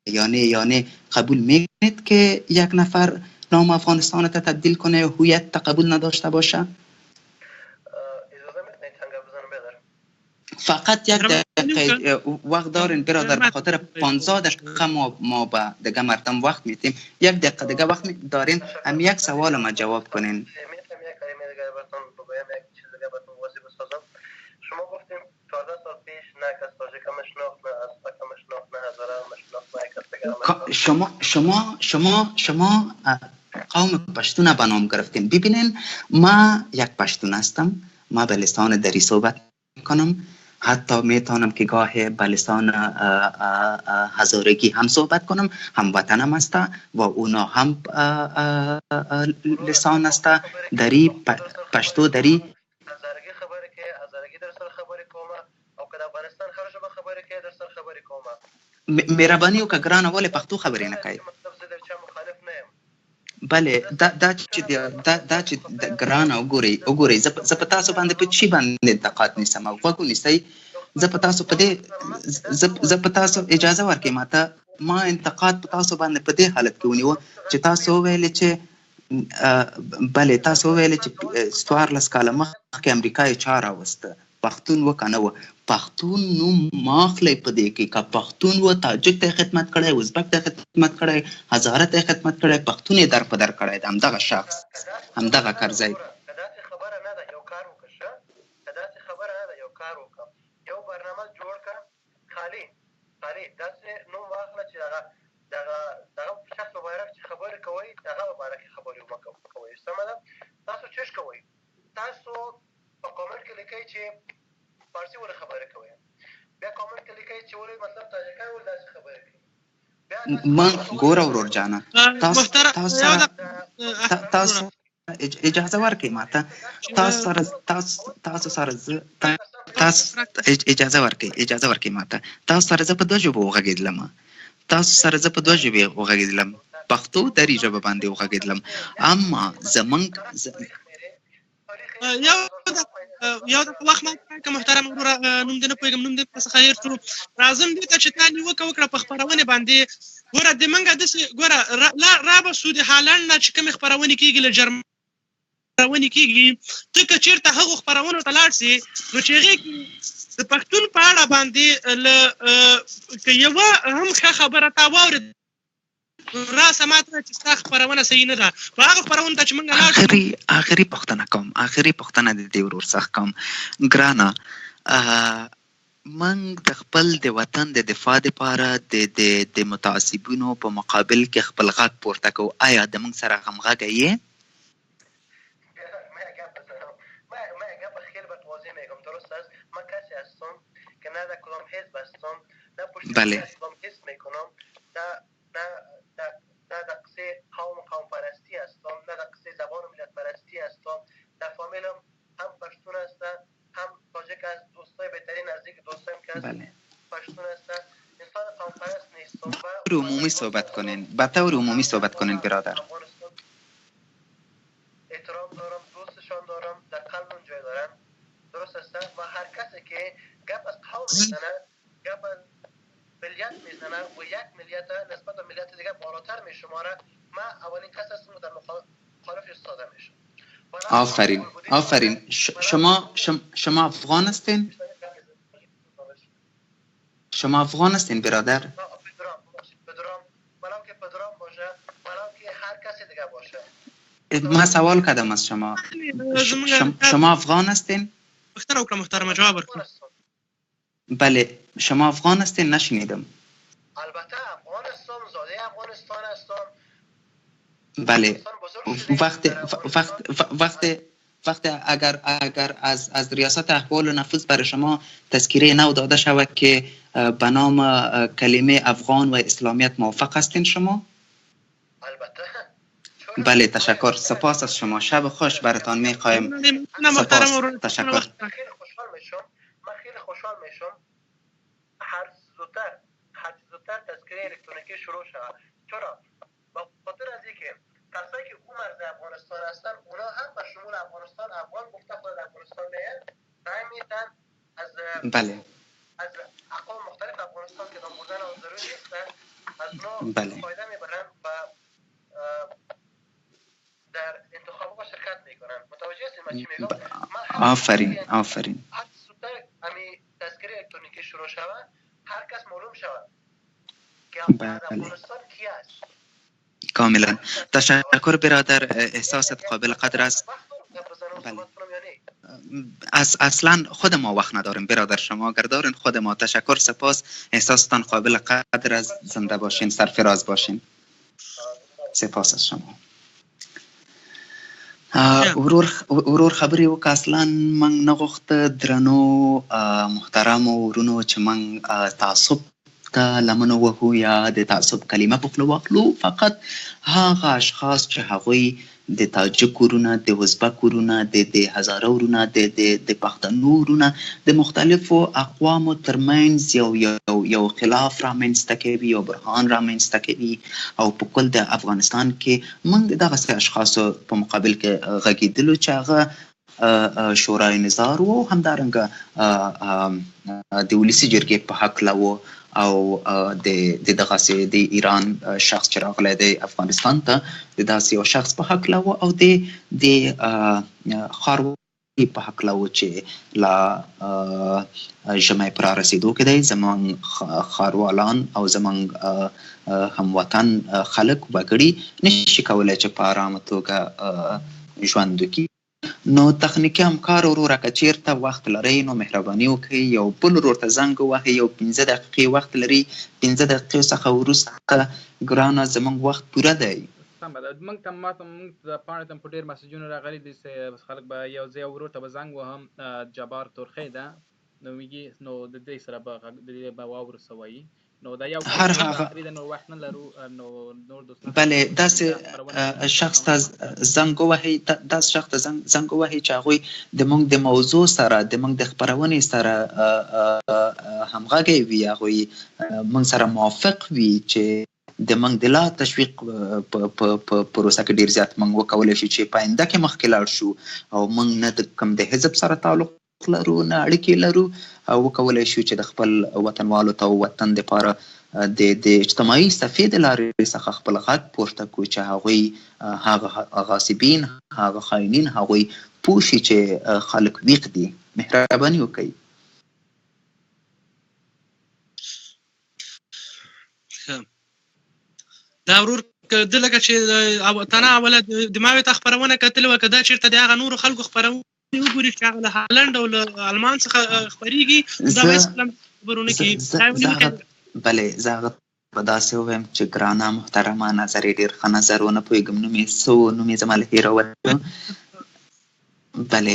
یعنی قبول میکنید که یک نفر نام افغانستان تا تبدیل کنه و هویت تا قبول نداشته باشه؟ فقط یک دقیقه وقت دارین برادر، به خاطر 15 دقیقه ما با دیگه مردم وقت میتیم. یک دقیقه دیگه وقت دارین، هم یک سوال ما جواب کنین. شما گفتیم 14 سال پیش نه کس تاجیک مشناخت، نه ازبک مشناخت، نه هزاره مشناخت، شما قوم پشتون به نام گرفتین. ببینین ما یک پشتون هستم، ما به لسان دری صحبت میکنم، حتی میتونم که گاه به لسان هزارگی هم صحبت کنم، هم وطنم است و اونا هم لسان است دری پشتو دری. هزارگی خبره که هزارگی در سر خبری کومه او که افغانستان خارج به خبره که در سر خبری کومه مهربانی او که ګرانه ولې پښتو خبرې نه کوي؟ بله دا چې ګرانه وګورئ زه په تاسو باندې په چی باندې انتقاد نیسم او غوږ ونیسئ. زه په تاسو اجازه ورکړئ ماته، ما انتقاد په تاسو باندې په دې حالت کې ونیوه چې تاسو ویلې چې بله تاسو ویلې چې 14 کاله مخکې امریکا یې چا راوسته، پښتون و که نه و. پښتون نوم ماخلی په دې کې، که پښتون و تاجک ته خدمت کړی، ازبک ته خدمت کړی، هزاره ته خدمت کړی، پښتون یې در په در کړی د همدغه شخص، همدغه کرزی. خبره نه ده، یو کار وکړه، داسې خبره نه ده، یو کار وکړه، یو برنامه جوړ کړه، خالي داسې نوم واخله چې دغه شخص مبارک چې خبرې کوئ هغه مبارک خبرې مه کوئ. سمه ده؟ تاسو چش کوئ؟ تاسو په کامنټ کې لیکئ چې فارسی ولې خبرې کوئ، بیا کامنټ کې لیکئ چې ولې مطلب تاجکان ولې داسې خبرې کوي. من ګوره ورور جانه، تاسو اجازه ورکړئ ماته تاسو سره اجازه ورکړئ ماته تاسو سره زه په دوه ژبو وغږېدلم پښتو دري ژبه باندې وغږېدلم اما زمونږ یو د وخت ما که محترم وروره نوم دې نه پوهېږم نوم دې څخه هېر شو راځم دې ته چې تا نیوکه وکړه په خپرونې باندې ګوره د منګه داسې ګوره رابسو د هالنډ نه چې کومې خپرونې کېږي له جرمني خپرونې کېږي ته که چېرته هغو خپرونو ته لاړ سې نو چې هغې کې د پښتون په اړه باندې که یوه هم ښه خبره تا واورېد راسه ما ته چې ستا خپرونه صحیح نه ده په هغه خپرونو ته چې موږ لاړ آخري پوښتنه د دې ورور څخه کوم ګرانه موږ د خپل د وطن د دفاع دپاره د متعصبینو په مقابل کې خپل غږ پورته کوو آیا د موږ سره همغږی یې بله نه در قصه قوم پرستی هستم نه در قصه زبان و ملت پرستی هستم در فامیلم هم پشتون هستن هم تاجک از دوستای بهترین نزدیک دوستایم که از پشتون هستن انسان قوم پرست نیستم به طور عمومی صحبت کنین برادر احترام دارم دوستشان دارم در قلبم جای دارن درست هستن و هر کسی که گپ از قوم میزنه گپ از ملیت میزنه و یک ملیت نسبت به ملیت دیگه بالاتر میشماره من اولین کس هستم در مخالف ایستاده میشم آفرین شما افغان هستین؟ شما افغان هستین برادر؟ پدرام ولو که پدرام باشه ولو که هر کسی دیگه باشه من سوال کردم از شما افغان هستین؟ پختنه وکړه محترمه جواب ورکړه بله شما افغان هستین نشنیدم البته افغان هستم زاده افغانستان هستم بله وقت اگر از ریاست احوال و نفوذ برای شما تذکیره نو داده شود که به نام کلمه افغان و اسلامیت موافق هستین شما؟ البته بله تشکر سپاس از شما شب خوش براتان میخوایم سپاس تشکر خیلی خوشحال میشم هر زودتر تذکره الکترونیکی شروع شود چرا با خاطر از اینکه کسایی که اون مرز افغانستان هستن اونا هم به شمول افغانستان افغان گفته خود افغانستان نیست رای میتن از اقوام مختلف افغانستان که نام بردن ضروری نیستن از اونا فایده میبرن و در انتخابات شرکت میکنن متوجه هستیم من چی میگم آفرین هر زودتر امی تذکره الکترونیکی شروع شود هر کس معلوم شود که افغانستان کی است کاملا تشکر برادر احساست قابل قدر است اصلا خود ما وقت نداریم برادر شما اگر دارین خود ما تشکر سپاس احساستان قابل قدر است زنده باشین سرفراز باشین سپاس از شما ورور خبرې وکړه اصلا من نغوښته درنو محترمو ورونو چې من تعصب ته لمنه وهو یا د تعصب کلمه په خوله واخلو فقط هغه اشخاص چې هغوی د تاجک ورونه د ازبک ورونه د هزاره ورونه د پښتنو ورونه د مختلفو اقوامو ترمنځ یو خلاف رامنځته کوي یو برهان رامنځته کوي او په کل د افغانستان کې موږ دغسې اشخاصو په مقابل کې غږېدلو چې هغه شورای نظار و همدارنګه د ولسي جرګې په هکله و او د دغسې د ایران شخص چې راغلی دی افغانستان ته د داسې یو شخص په هکله و او د ښاروالۍ په هکله و چې لا ژمی په رارسېدو کې دی زموږ ښاروالان او زموږ هموطن خلک وګړي نشي کولی چې په ارامه توګه ژوند وکړي نو تخنیکي همکار وروره که چېرته وخت لرئ نو مهرباني وکړئ یو بل ورور ته زنګ ووهئ یو 15 دقیقې وخت لري 15 دقیقې څخه وروسته ګرانه زموږ وخت پوره دی سم ده موږ ته ماته موږ د پاڼې ته په ډېر مسیجونه راغلي دي چې خلک به یو ځای ورور ته به زنګ وهم جبار تورخی ده نو د دې سره به واورو څه وایي نو دا یو هر هغه نو وخت نه لرو نو نور دوستان بله داسې شخص ته زنګ ووهئ داسې شخص ته زنګ ووهئ چې هغوی د موږ د موضوع سره د موږ د خپرونې سره همغږی وي، هغوی موږ سره موافق وي چې د موږ د لا تشویق په پروسه کې ډېر زیات موږ وکولی شو چې په آینده کې مخکې لاړ شو او موږ نه کوم د حزب سره تعلق لرو نه اړیکې لرو او وکولی شو چې د خپل وطنوالو ته وطن دپاره د اجتماعي صفحې د لارې څخه خپل غږ پورته کړو چې هغوی هغه غاصبین هغه خاینین هغوی پوه شي چې خلک ویښ دي. مهرباني وکړئ. دا ورور ده لکه چې تنه اوله دماغې ته خپرونه کتلې وه، که دا چېرته د هغه نورو خلکو خپرونې وګوري چې هغه له هالنډ او له المان څخه خپرېږي دا هېڅکله خبرونه کوي. بلې زه هغه به داسې ووایم چې ګرانه محترمه نظر یې ډېر ښه نظر و، نه پوهېږم نوم یې څه و، نوم یې زما له هېره وتو. بلې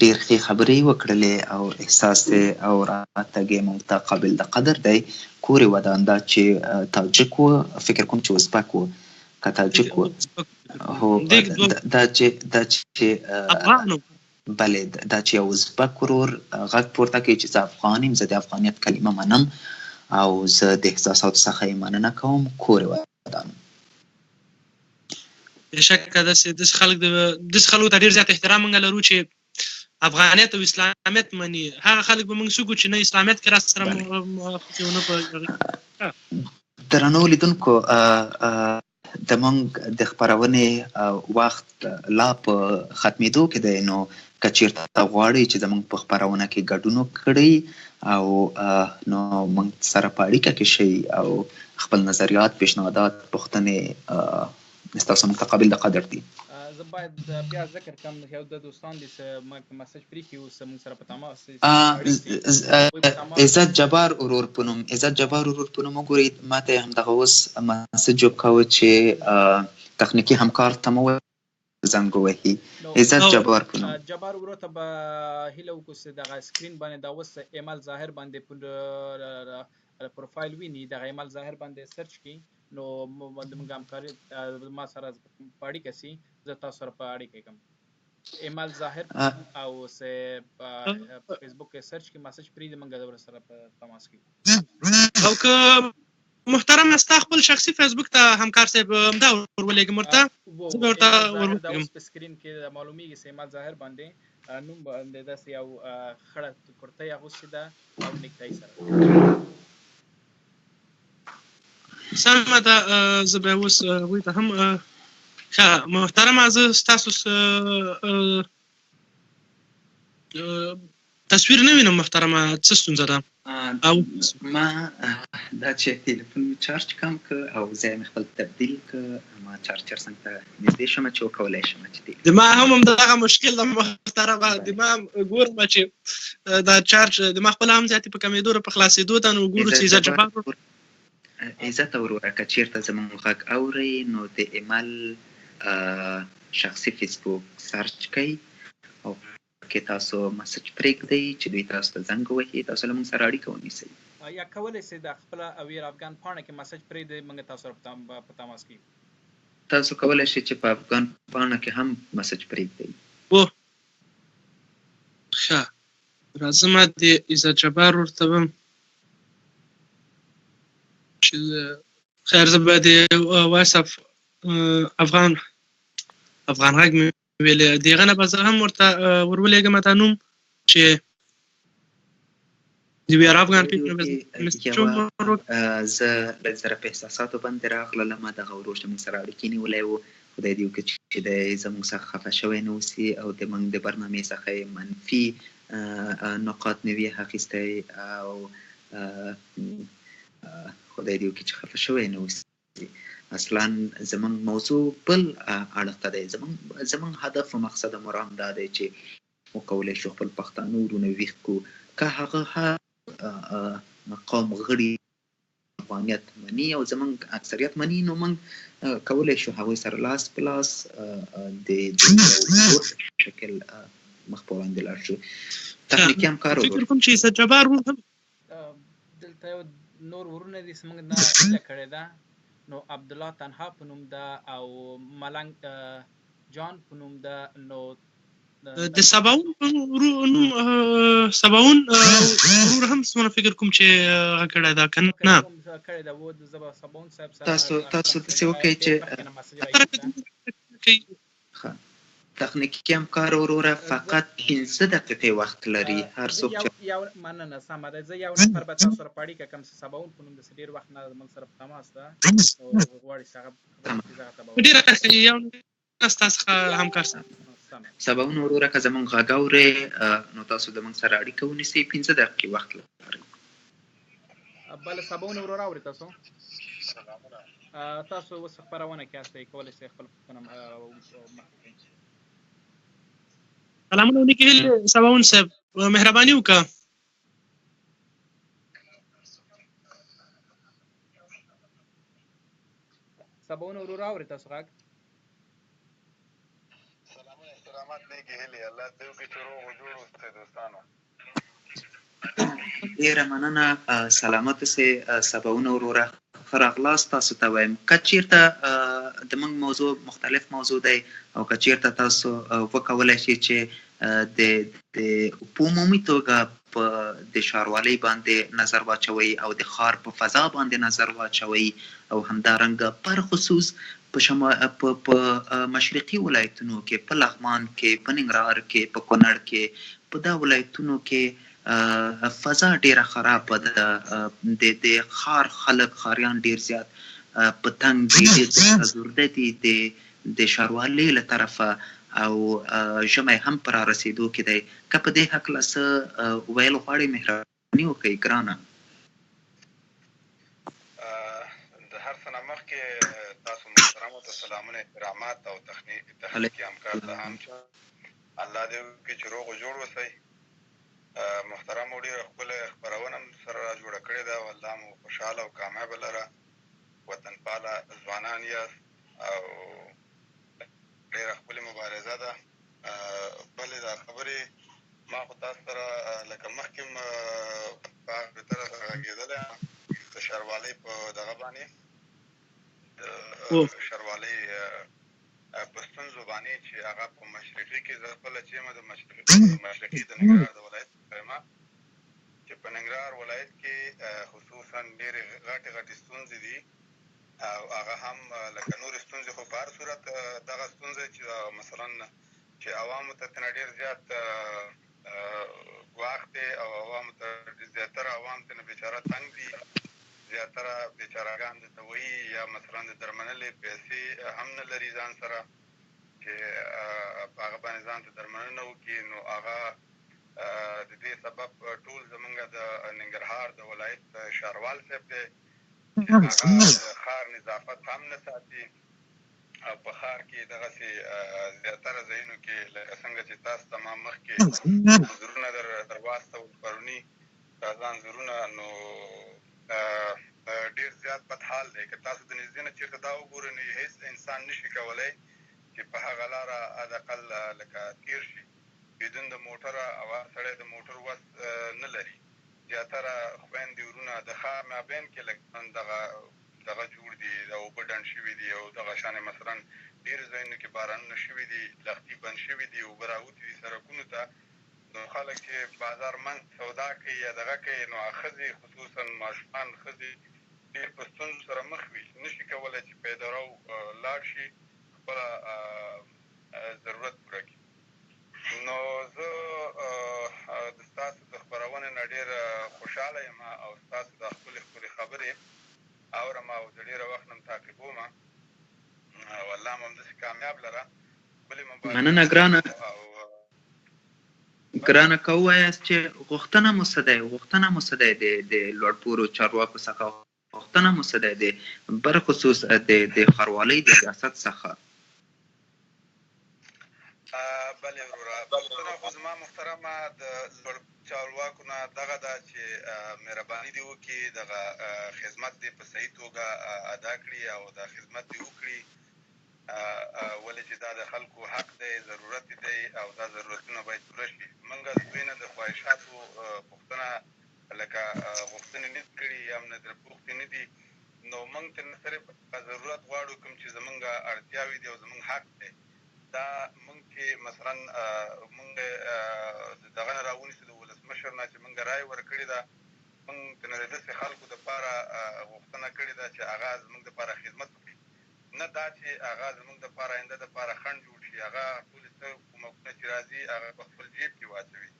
ډېر ښې خبرې یې وکړلې او احساس دی او راتګ یې موږ ته قابل د قدر دی. کور یې ودان دا چې تاجک و، فکر کوم چې ازبک و، که تاجک و هو دا چې بلې دا چې یو ازبک ورور غږ پورته کوي چې زه افغان یم، زه د افغانیت کلمه منم او زه د احساساتو څخه یې مننه کوم. کور یې ودان. بېشکه داسې خلکو ته ډېر زیات احترام موږ لرو چې افغانیت او اسلامیت مني. هغه خلک به موږ څوک چې نه اسلامیت کې را سره نه په درنو لیدونکو د موږ د خپرونې وخت لا په ختمېدو کې دی، نو که چېرته غواړئ چې زموږ په خپرونه کې ګډون وکړئ او نو موږ سره په اړیکه کې شئ او خپل نظریات، پیشنهادات، پوښتنې ستاسو موږ ته قابل د قدر دي. زه باید بیا ذکر کړم یو د دوستان دي چې مسج پرېږدي اوس موږ سره په تماس عزت جبار ورور په نوم وګورئ. ما ته یې همدغه اوس مسج وکاوه چې تخنیکي همکار ته مو زنګ ووهي. عزت جبار په نوم جبار ورور ته به هیله وکړو چې دغه سکرین باندې دا اوس ایمل ظاهر باندې پروفایل ویني، دغه ایمل ظاهر باندې سرچ کړي نو موږ همکاري ما سره په اړیکه سي، زه تاسو سره په اړیکه کوم. ایمل ظاهر او په فیسبوک کې سرچ کې مسج پرېږدي، موږ سره په تماس کې. او که محترم ستا خپل شخصي فیسبوک ته همکار صاحب همدا ورولېږم ورته، زه به ورته ورولېږم. په سکرین کې معلومیږي چې ایمل ظاهر باندې نوم باندې داسې یو خړه کرتۍ اغوستې ده او نیکټای سره. سمه ده، زه به اوس هغوی ته هم ښه محترمه زه ستاسو تصویر نه وینم محترمه، څه ستونزه ده؟ او ما دا چې تلیفون مې چارج کم که او ځای مې خپل تبدیل که ما چارجر څنګ ته نږدې شم چې وکولی شم چې د ما هم همدغه مشکل ده محترمه. د ما ګورم چې دا چارج د ما خپله هم زیاتې په کمېدو را په خلاصېدو ده، نو ګورو چې عزت جبار عزت وروره که چېرته زموږ غږ اورئ نو د ایمل شخصي فیسبوک سرچ کوئ او کې تاسو مسج پرېږدئ چې دوی تاسو ته زنګ ووهي، تاسو له موږ سره اړیکه ونیسئ. یا کولی شئ د خپله ویر افغان پاڼه کې مسج پرېږدئ، موږ تاسو سره په تماس کې تاسو کولی شئ چې په افغان پاڼه کې هم مسج پرېږدئ. ښه راځم د عزت جبار ورته وم چې خیر زه به د وایس اف افغان غږ مې ویلې د هغه نه به زه هم ورته ورولېږم دا نوم چې د ویار افغان زه لږ زره په احساساتو باندې راغللم. دغه ورور چې موږ سره اړیکې نیولی و، خدای دې وکړي چې دی زموږ څخه خفه شوی نه اوسي او د موږ د برنامې څخه یې منفي نقاط نه وي اخیستی او خدای دې وکړي چې خفه شوی نه اوسي. اصلا زموږ موضوع بل اړخ ته دی، زموږ هدف و مقصد او مرام دا دی چې وکولی شو خپل پښتانه ورونه ویښ کړو. که هغه هر قوم غړي افغانیت مني او زموږ اکثریت مني نو موږ کولی شو هغوی سره لاس په لاس د شکل مخ په وړاندې لاړ شو. تخنیکي همکار فکر کوم چې عزت جبار هم دلته یو نور ورونه دي چې موږ نه هیله کړې ده، نو عبدالله تنها په نوم ده او ملنګ جان په نوم ده. نو د سباون سباون ورور هم څونه فکر کوم چې هغه کړی دا که نه کړی ده و د زبا سباون صاحب سره تاسو داسې وکړئ چې تخنیکي همکار وروره فقط 15 دقیقې وخت لري. هر څوک چې یو مننه سمه ده، زه یو نفر به تاسو سره په اړیکه کوم چې سباون په نوم داسې ډېر وخت نه زموږ سره په تماس ده او غواړي چې هغه ډېره یو ستاسو څخه همکار سره سباون وروره که زموږ غږ اورئ نو تاسو د موږ سره اړیکه ونیسئ. 15 دقیقې وخت لرئ. بله سباون وروره اورئ تاسو؟ تاسو اوس خپرونه کې یاستئ، کولی شئ خپل پوښتنه مخکې کړئ. سلامونه ولیکئ سباون صاحب، مهرباني وکړه. سباون وروره اورئ تاسو غږ؟ سلامونه احترامات نیکې هیلې، الله دې وکړي چې روغ و جوړ اوسئ دوستانو. ډېره مننه، سلامت اوسئ سباون وروره. ښه راغلاست تاسو ته وایم. که چېرته د موږ موضوع مختلف موضوع دی او که چېرته تاسو وکولی شئ چې په عمومي توګه په د ښاروالۍ باندې نظر واچوئ او د ښار په فضا باندې نظر واچوئ او همدارنګه پر خصوص په مشرقي ولایتونو کې، په لغمان کې، په ننګرهار کې، په کونړ کې، په دا ولایتونو کې فضا ډیره خرابه ده. د ښار خلک ښاریان ډیر زیات په تنګ دي، ډیر زورده دي د ښاروالۍ له طرفه او ژمی هم په رارسېدو کې دی. که په دې هکله څه ویل غواړئ مهرباني وکړئ ګرانه. د هر څه نه مخکې تاسو محترمو ته سلامونه احترامات او تخنیکي همکار ته هم الله دې وکړي چې روغ و جوړ اوسئ. محترمو ډېره ښکلې خپرونه هم سره را جوړه کړې ده او الله مو خوشحاله او کامیابه لره. وطنپاله ځوانان یاست او ډېره ښکلې مبارزه ده. بلې دا خبرې ما خو تاسو سره لکه مخکې م په هغه بهتره سره غږېدلی یم د ښاروالۍ په دغه باندې د ښاروالۍ په ستونزو باندې چې هغه په مشرقي کې زه خپله چې یم د مشرقي د ننګرهار د ولایت څخه یم چې په ننګرهار ولایت کې خصوصا ډېرې غټې ستونزې دي او هغه هم لکه نورې ستونزې خو په هر صورت دغه ستونزه چې مثلا چې عوامو ته ترنه ډېر زیات ګواښ دی او عوامو ته زیاتره عوام ترنه بېچاره تنګ دي. زیاتره بېچارهګان درته وایي یا مثلا د درملنې پیسې هم نه لري ځان سره چې په هغه باندې ځان ته درملنه وکړي. نو هغه د دې سبب ټول زمونږ د ننګرهار د ولایت ښاروال صاحب دی چې هغه د ښار نظافت هم نه ساتي او په ښار کې دغسې زیاتره ځایونو کې لکه څنګه چې تاسو ته ما مخکې انځورونه در واستول پروني تازه انځورونه، نو ډېر زیات بد حال دی. که تاسو د نږدې نه چېرته دا وګورئ نو هېڅ انسان نشي کولی چې په هغه لاره حداقل لکه تېر شي بدون د موټره او هر سړی د موټر وس نه لري. زیاتره خویندې ورونه د ښار مابین کې لږ دغه جوړ دي، د اوبه ډنډ شوي دي او دغه شانې مثلا ډېرو ځایونو کې بارانونه شوي دي، لښتي بند شوي دي، اوبه راوتي دي سړکونو ته. نو خلک چې بازار منځ سودا کوي یا دغه کوي نو ښځې خصوصا ماشومان ښځې ډېر په ستونزو سره مخ وي، نشي کولی چې پیدارو لاړ شي خپله ضرورت پوره کړي. نو زه د ستاسو د خپرونې نه ډېر خوشحاله یم او ستاسو دا ښکلې خبرې اورم او د ډېره وخت نه م تعقیبوم او الله مو همداسې کامیاب لره. مننه ګرانه. ګرانه که ووایاست چې غوښتنه مو څه دی د لوړپوړو چارواکو څخه غوښتنه مو څه دی برخصوص د ښاروالۍ د ریاست څخه؟ بلې وروره غوښتنه خو زما محترمه د لوړ چارواکو نه دغه ده چې مهرباني دې وکړي دغه خدمت دې په صحیح توګه ادا کړي او دا خدمت دې وکړي ولې چې دا د خلکو حق دی، ضرورت دی او دا ضرورتونه باید پوره شي. موږ د دوی نه د خواهشاتو پوښتنه لکه اړتیاوې دي او زموږ حق دی. دا موږ چې مثلا موږ دغه نه راونیسو د ولسمشر نه چې موږ رایې ورکړې ده، موږ د داسې خلکو دپاره غوښتنه کړې ده چې هغه زموږ دپاره خدمت وکړي، نه دا چې هغه زموږ دپاره آینده دپاره خنډ جوړ شي، هغه ټولې څه کومکونه چې راځي هغه په خپل جیب کې واچوي.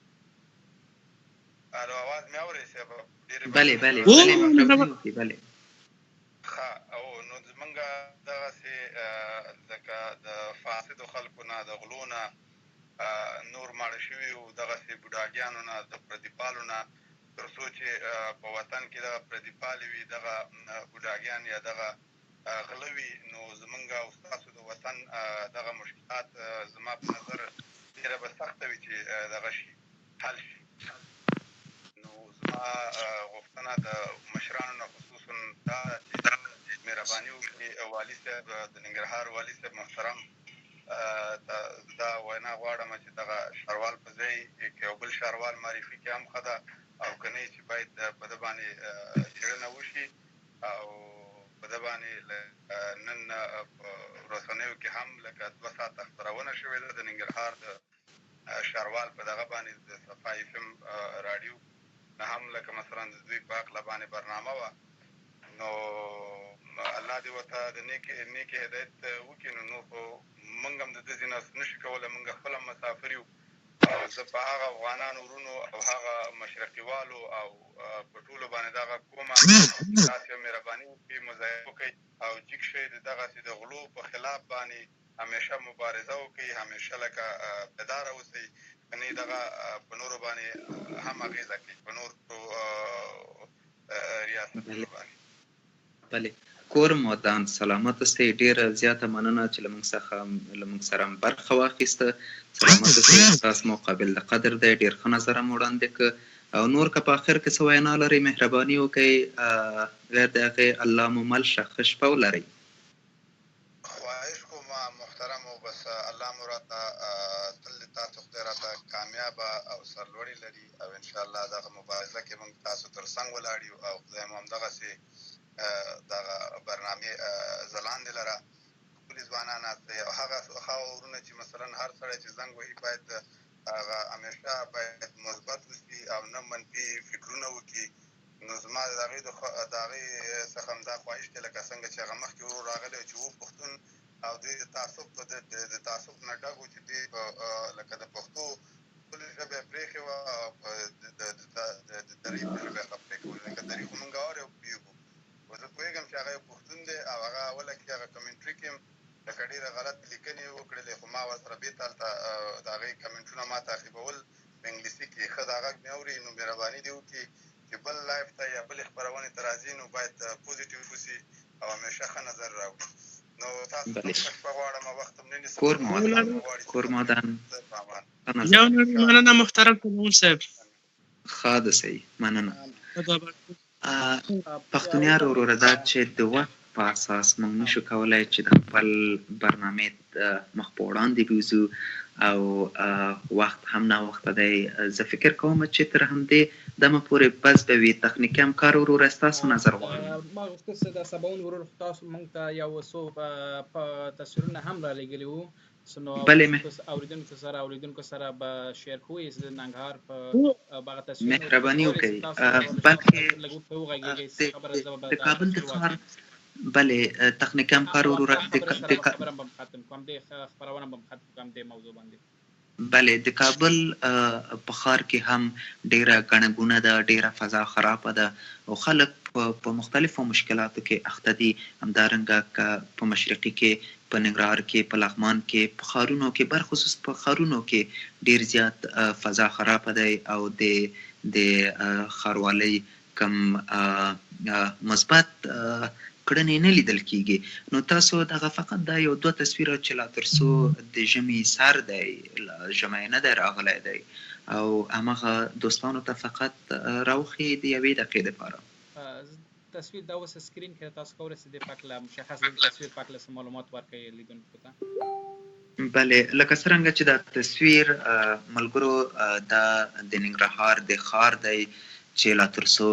الو اواز مې اورئ صاحب؟ بلې بلې بلې. ښه، او نو زمونږ دغسې لکه د فاسدو خلکو نه، د غلو نه، نور ماړه شوي وو دغسې بوډاګیانو نه، د پردیپالو نه، تر څو چې په وطن کې دغه پردیپالې وي، دغه بوډاګیان یا دغه غله وي، نو زمونږ او ستاسو د وطن دغه مشکلات زما په نظر ډېره به سخته وي چې دغه شي حل شي. نو زما غوښتنه د مشرانو نه خصوصا دا چې مهرباني وکړي والي صاحب، د ننګرهار والي صاحب محترم، دا وینا غواړم چې دغه ښاروال په ځای کې یو بل ښاروال معرفي کړي هم ښه ده، او که نه چې باید په ده باندې څېړنه وشي او په ده باندې نن په رسنیو کې هم لکه 2 ساعته خپرونه شوې ده د ننګرهار د ښاروال په دغه باندې د صفا FM راډیو نه هم لکه مثلا د دوی په هکله باندې برنامه وه. نو الله دې ورته د نیکې هدایت وکړي. نو خو موږ هم د ده ځینه نشو کولی، موږ خپله مسافر یو، او زه په هغه افغانانو ورونو او هغه مشرقي والو او په ټولو باندې دغه کومه تاسې یو مهرباني وکړئ، مضایقه وکړئ او جګ شئ د دغسې د غلو په خلاف باندې همیشه مبارزه وکړئ، همیشه لکه بیداره اوسئ، که نه دغه په نورو باندې هم اغېزه کوي، په نورو ریاستونو باندې. بلې، کور مودان سلامت اوسئ. ډېره زیاته مننه چې له موږ سره برخه واخیسته. سلامت اوسئ، ستاسو مو قابل د قدر دی. ډېر ښه نظر مو وړاندې کړ، او نور که په آخر کې څه وینا لرئ مهرباني وکړئ، غیر د هغې الله مو مل شه، ښه شپه ولرئ. خواهش کوم محترمو، بس الله مو راته تل د تاسو خدای راته کامیابه او سرلوړي لري، او انشاءالله دغه مبارزه کې موږ تاسو تر څنګ ولاړ یو، او خدای مو همدغسې دغه برنامې ځلاندې لره. ټولې ځوانان هستئ او هغه ورونه چې مثلا هر سړی چې زنګ وهي باید هغه همیشه باید مثبت اوسي او نه منفي فکرونه وکړي. نو زما د هغې څخه همدا خواهش دی، لکه څنګه چې هغه مخکې ورور راغلی چې و پښتون او دوی د تعصب نه ډک وو، چې دوی لکه د پښتو خپلې ژبه یې پرېښې وه او د دري په ژبه یې خبرې کولې، لکه دري خو موږ اورو او پوهېږو. خو زه پوهېږم چې هغه یو پښتون دی او هغه اوله کې هغه کمنټري کې لکه ډېره غلط لیکنې وکړلې، خو ما ورسره بېرته هلته د هغې کمنټونه ما تعقیبول په انګلیسي کې. ښه د غږ مې اوري، نو مهرباني دې وکړي چې بل لایف ته یا بلې خپرونې ته راځي نو باید پوزیټیو اوسي او همیشه ښه نظر راوړي. نو تاسو ته ښه شپه غواړم، وخت هم نه نیسم. کور مودان یو مننه محترم سلمون صاحب. ښه ده، صحیح، مننه. پښتونیار وروره، دا چې د وخت په اساس موږ نشو کولی چې د خپل برنامې مخ په وړاندې بوځو، او وخت هم ناوخته دی. زه فکر کوم چې تر همدې دمه پورې بس به وي. تخنیکي همکار وروره، ستاسو نظر غواړم. ما غوښتل چې د سباون ورور تاسو موږ ته یو څو تصویرونه هم رالیږلي وو، بلې اوریدونکو سره به شیر کوئ. د ننګرهار په هغه تصویر مهرباني وکړئ، بلکې د کابل د ښار بلې تخنیکي همکار وروره بلې د کابل په ښار کې هم ډېره ګڼه ګوڼه ده، ډېره فضا خرابه ده او خلک په مختلفو مشکلاتو کې اخته دي. همدارنګه که په مشرقي کې، په ننګرهار کې، په لغمان کې، په ښارونو کې، برخصوص په ښارونو کې ډېر زیات فضا خرابه دی او د ښاروالۍ کم مثبت کړنې نه لیدل کېږي. نو تاسو دغه فقط دا یو 2 تصویره چې لا تر څو د ژمي سر دی، ژمی نه دی راغلی دی، او هماغه دوستانو ته فقط راوښیي د 1 دقیقې دپاره. تصویر دا اوس سکرین کې تاسو کولی شئ د پکله مشخص تصویر پکله څه معلومات ورکوي لیدونکو ته. بلې، لکه څرنګه چې دا تصویر ملګرو دا د ننګرهار د ښار دی، چې لا تر څو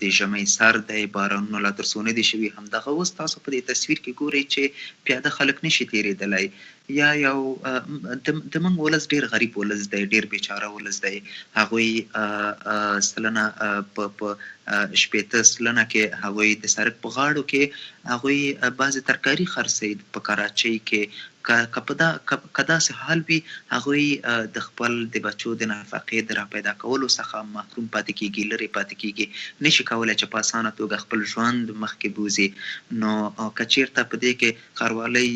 د ژمي سر دی بارانونه لا تر څو نه دي شوي همدغه اوس تاسو په دې تصویر کې ګورئ چې پیاده خلک نشي تېرېدلی یا یو د موږ ولس ډېر غریب ولس دی ډېر بیچاره ولس دی هغوی سلنه په شپېته سلنه کې هغوی د سړک په غاړو کې هغوی بعضې ترکاري خرڅوي په کراچۍ کې که داسې حال وي هغوی د خپل د بچو د نفقې د راپیدا کولو څخه محروم پاتې کېږي لرې پاتې کېږي نشي کولی چې په اسانه توګه خپل ژوند مخکې بوځي نو که چېرته په دې کې ښاروالۍ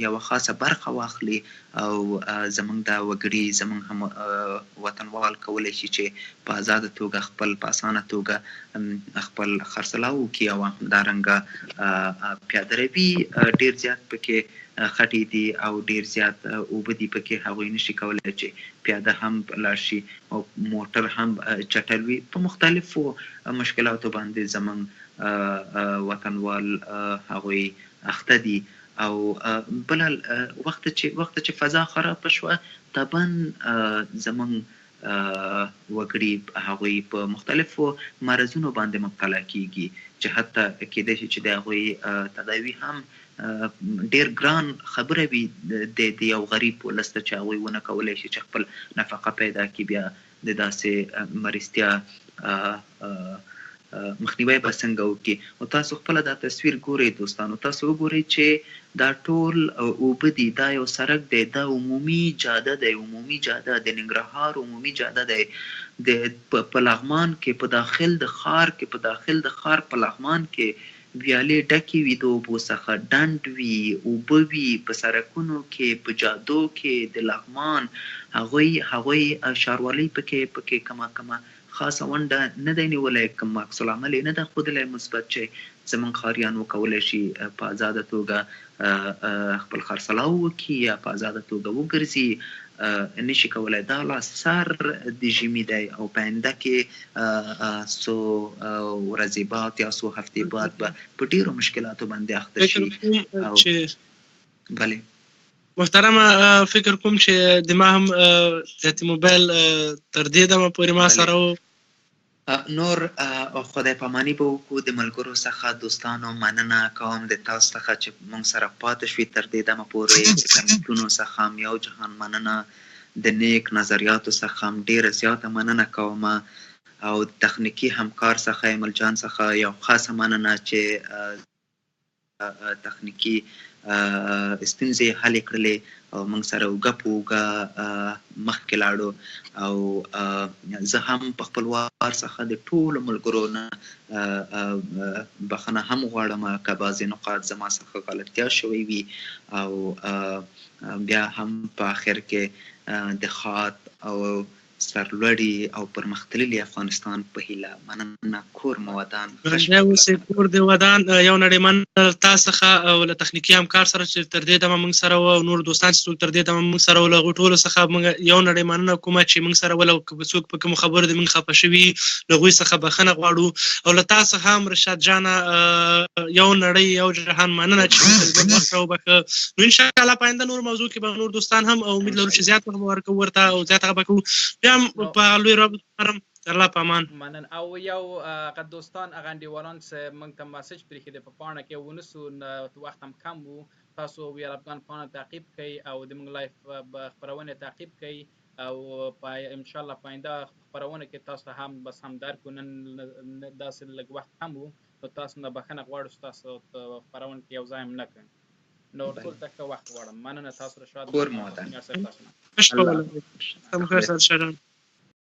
یوه خاصه برخه واخلي او زموږ دا وګړي زموږ هم وطنوال کولی شي چې په آزاده توګه خپل په اسانه توګه خپل خرڅلاو وکړي او همدارنګه پیاده روي ډېر زیات پکې خټې دي او ډېر زیات اوبه دي پکې هغوی نشي کولی چې پیاده هم لاړ شي او موټر هم چټل وي په مختلفو مشکلاتو باندې زموږ وطنوال هغوی اخته دي او بل وخت چې فضا خرابه شوه طبعا زموږ وګړي هغوی په مختلفو مرضونو باندې مبتلا کیږي چې حتی کېدای شي چې د هغوی تداوي هم ډېر ګران خبره وي د یو غریب ولس ته چې هغوی ونه کولی شي چې خپل نفقه پیدا کړي بیا د داسې مرستیا مخنیوی به څنګه وکړي او تاسو خپله دا تصویر ګورئ دوستانو تاسو وګورئ چې دا ټول اوبه دي دا یو سړک دی دا عمومي جاده دی عمومي جاده د ننګرهار عمومي جاده دی په لغمان کې په داخل د ښار کې په داخل د ښار په لغمان کې ویالې ډکې وي د اوبو څخه ډنډ وي اوبه وي په سړکونو کې په جادو کې د لغمان هغوی ښاروالۍ پکې کمه خاصه ونډه نه دی نیولی کوم عکس العمل یې نه ده ښودلی مثبت چې زموږ ښاریان وکولی شي په ازاده توګه خپل خرڅلاو وکړي یا په ازاده توګه وګرځي نشي کولی دا لا سر د ژمي دی او په آینده کې څو ورځې بعد یا څو هفتې بعد به په ډېرو مشکلاتو باندې اخته شي بلې محترمه فکر کوم چې د ما هم د موبایل تر دې دمه پورې ما سره نور خدای پاماني به وکړو د ملګرو څخه دوستانو مننه کوم د تاسو څخه چې موږ سره پاتې شوي تر دې دمه پورې د کمنټونو څخه هم یو جهان مننه د نیک نظریاتو څخه هم ډېره زیاته مننه کوم او د تخنیکي همکار څخه ایمل جان څخه یو خاصه مننه چې تخنیکي ستونزې حل کړلې او موږ سره اوږه په اوږه مخکې لاړو او زه هم په خپل وار څخه د ټولو ملګرو نه بخښنه هم غواړم که بعضې نقاط زما څخه غلطتیا شوی وي او بیا هم په آخر کې د ښاد او سرلوړي او پرمختللي افغانستان په هیله مننه کور مو ودان کور د ودان یو نړیمن تاسو څخه او له تخنیکي همکار سره چې تر دې دمه موږ سره او نور دوستان چې تر دې دمه موږ سره له ټولو څخه موږ یو نړیمنه کومه چې موږ سره ول څوک په کوم خبرو د موږ خپه شوي له هغوی څخه بخښنه غواړو او له تاسو هم رشاد جانه یو نړۍ یو جهان مننه چې موږ سره وبخښه نو انشاءالله په آینده نور موضوع کې به نور دوستان هم او امید لرو چې زیات وخت به ورکوو ورته او زیات هغه به کوو بیا هم په لوی رب محترم الله په امان منن او یو هغه دوستان هغه انډیوالان چې موږ ته مسیج پرېښی دی په پاڼه کې ونسو وخت هم کم و تاسو ویار افغان پاڼه تعقیب کړئ او د موږ لایف خپرونې تعقیب کړئ او په انشاءالله په آینده خپرونه کې تاسو هم بس هم درکو نن داسې لږ وخت کم و نو تاسو نه بخښنه غواړو چې تاسو خپرونه کې یو ځای هم نه کړئ نو ټول ته ښه وخت غواړم مننه تاسو رشاد کور مو ودان الله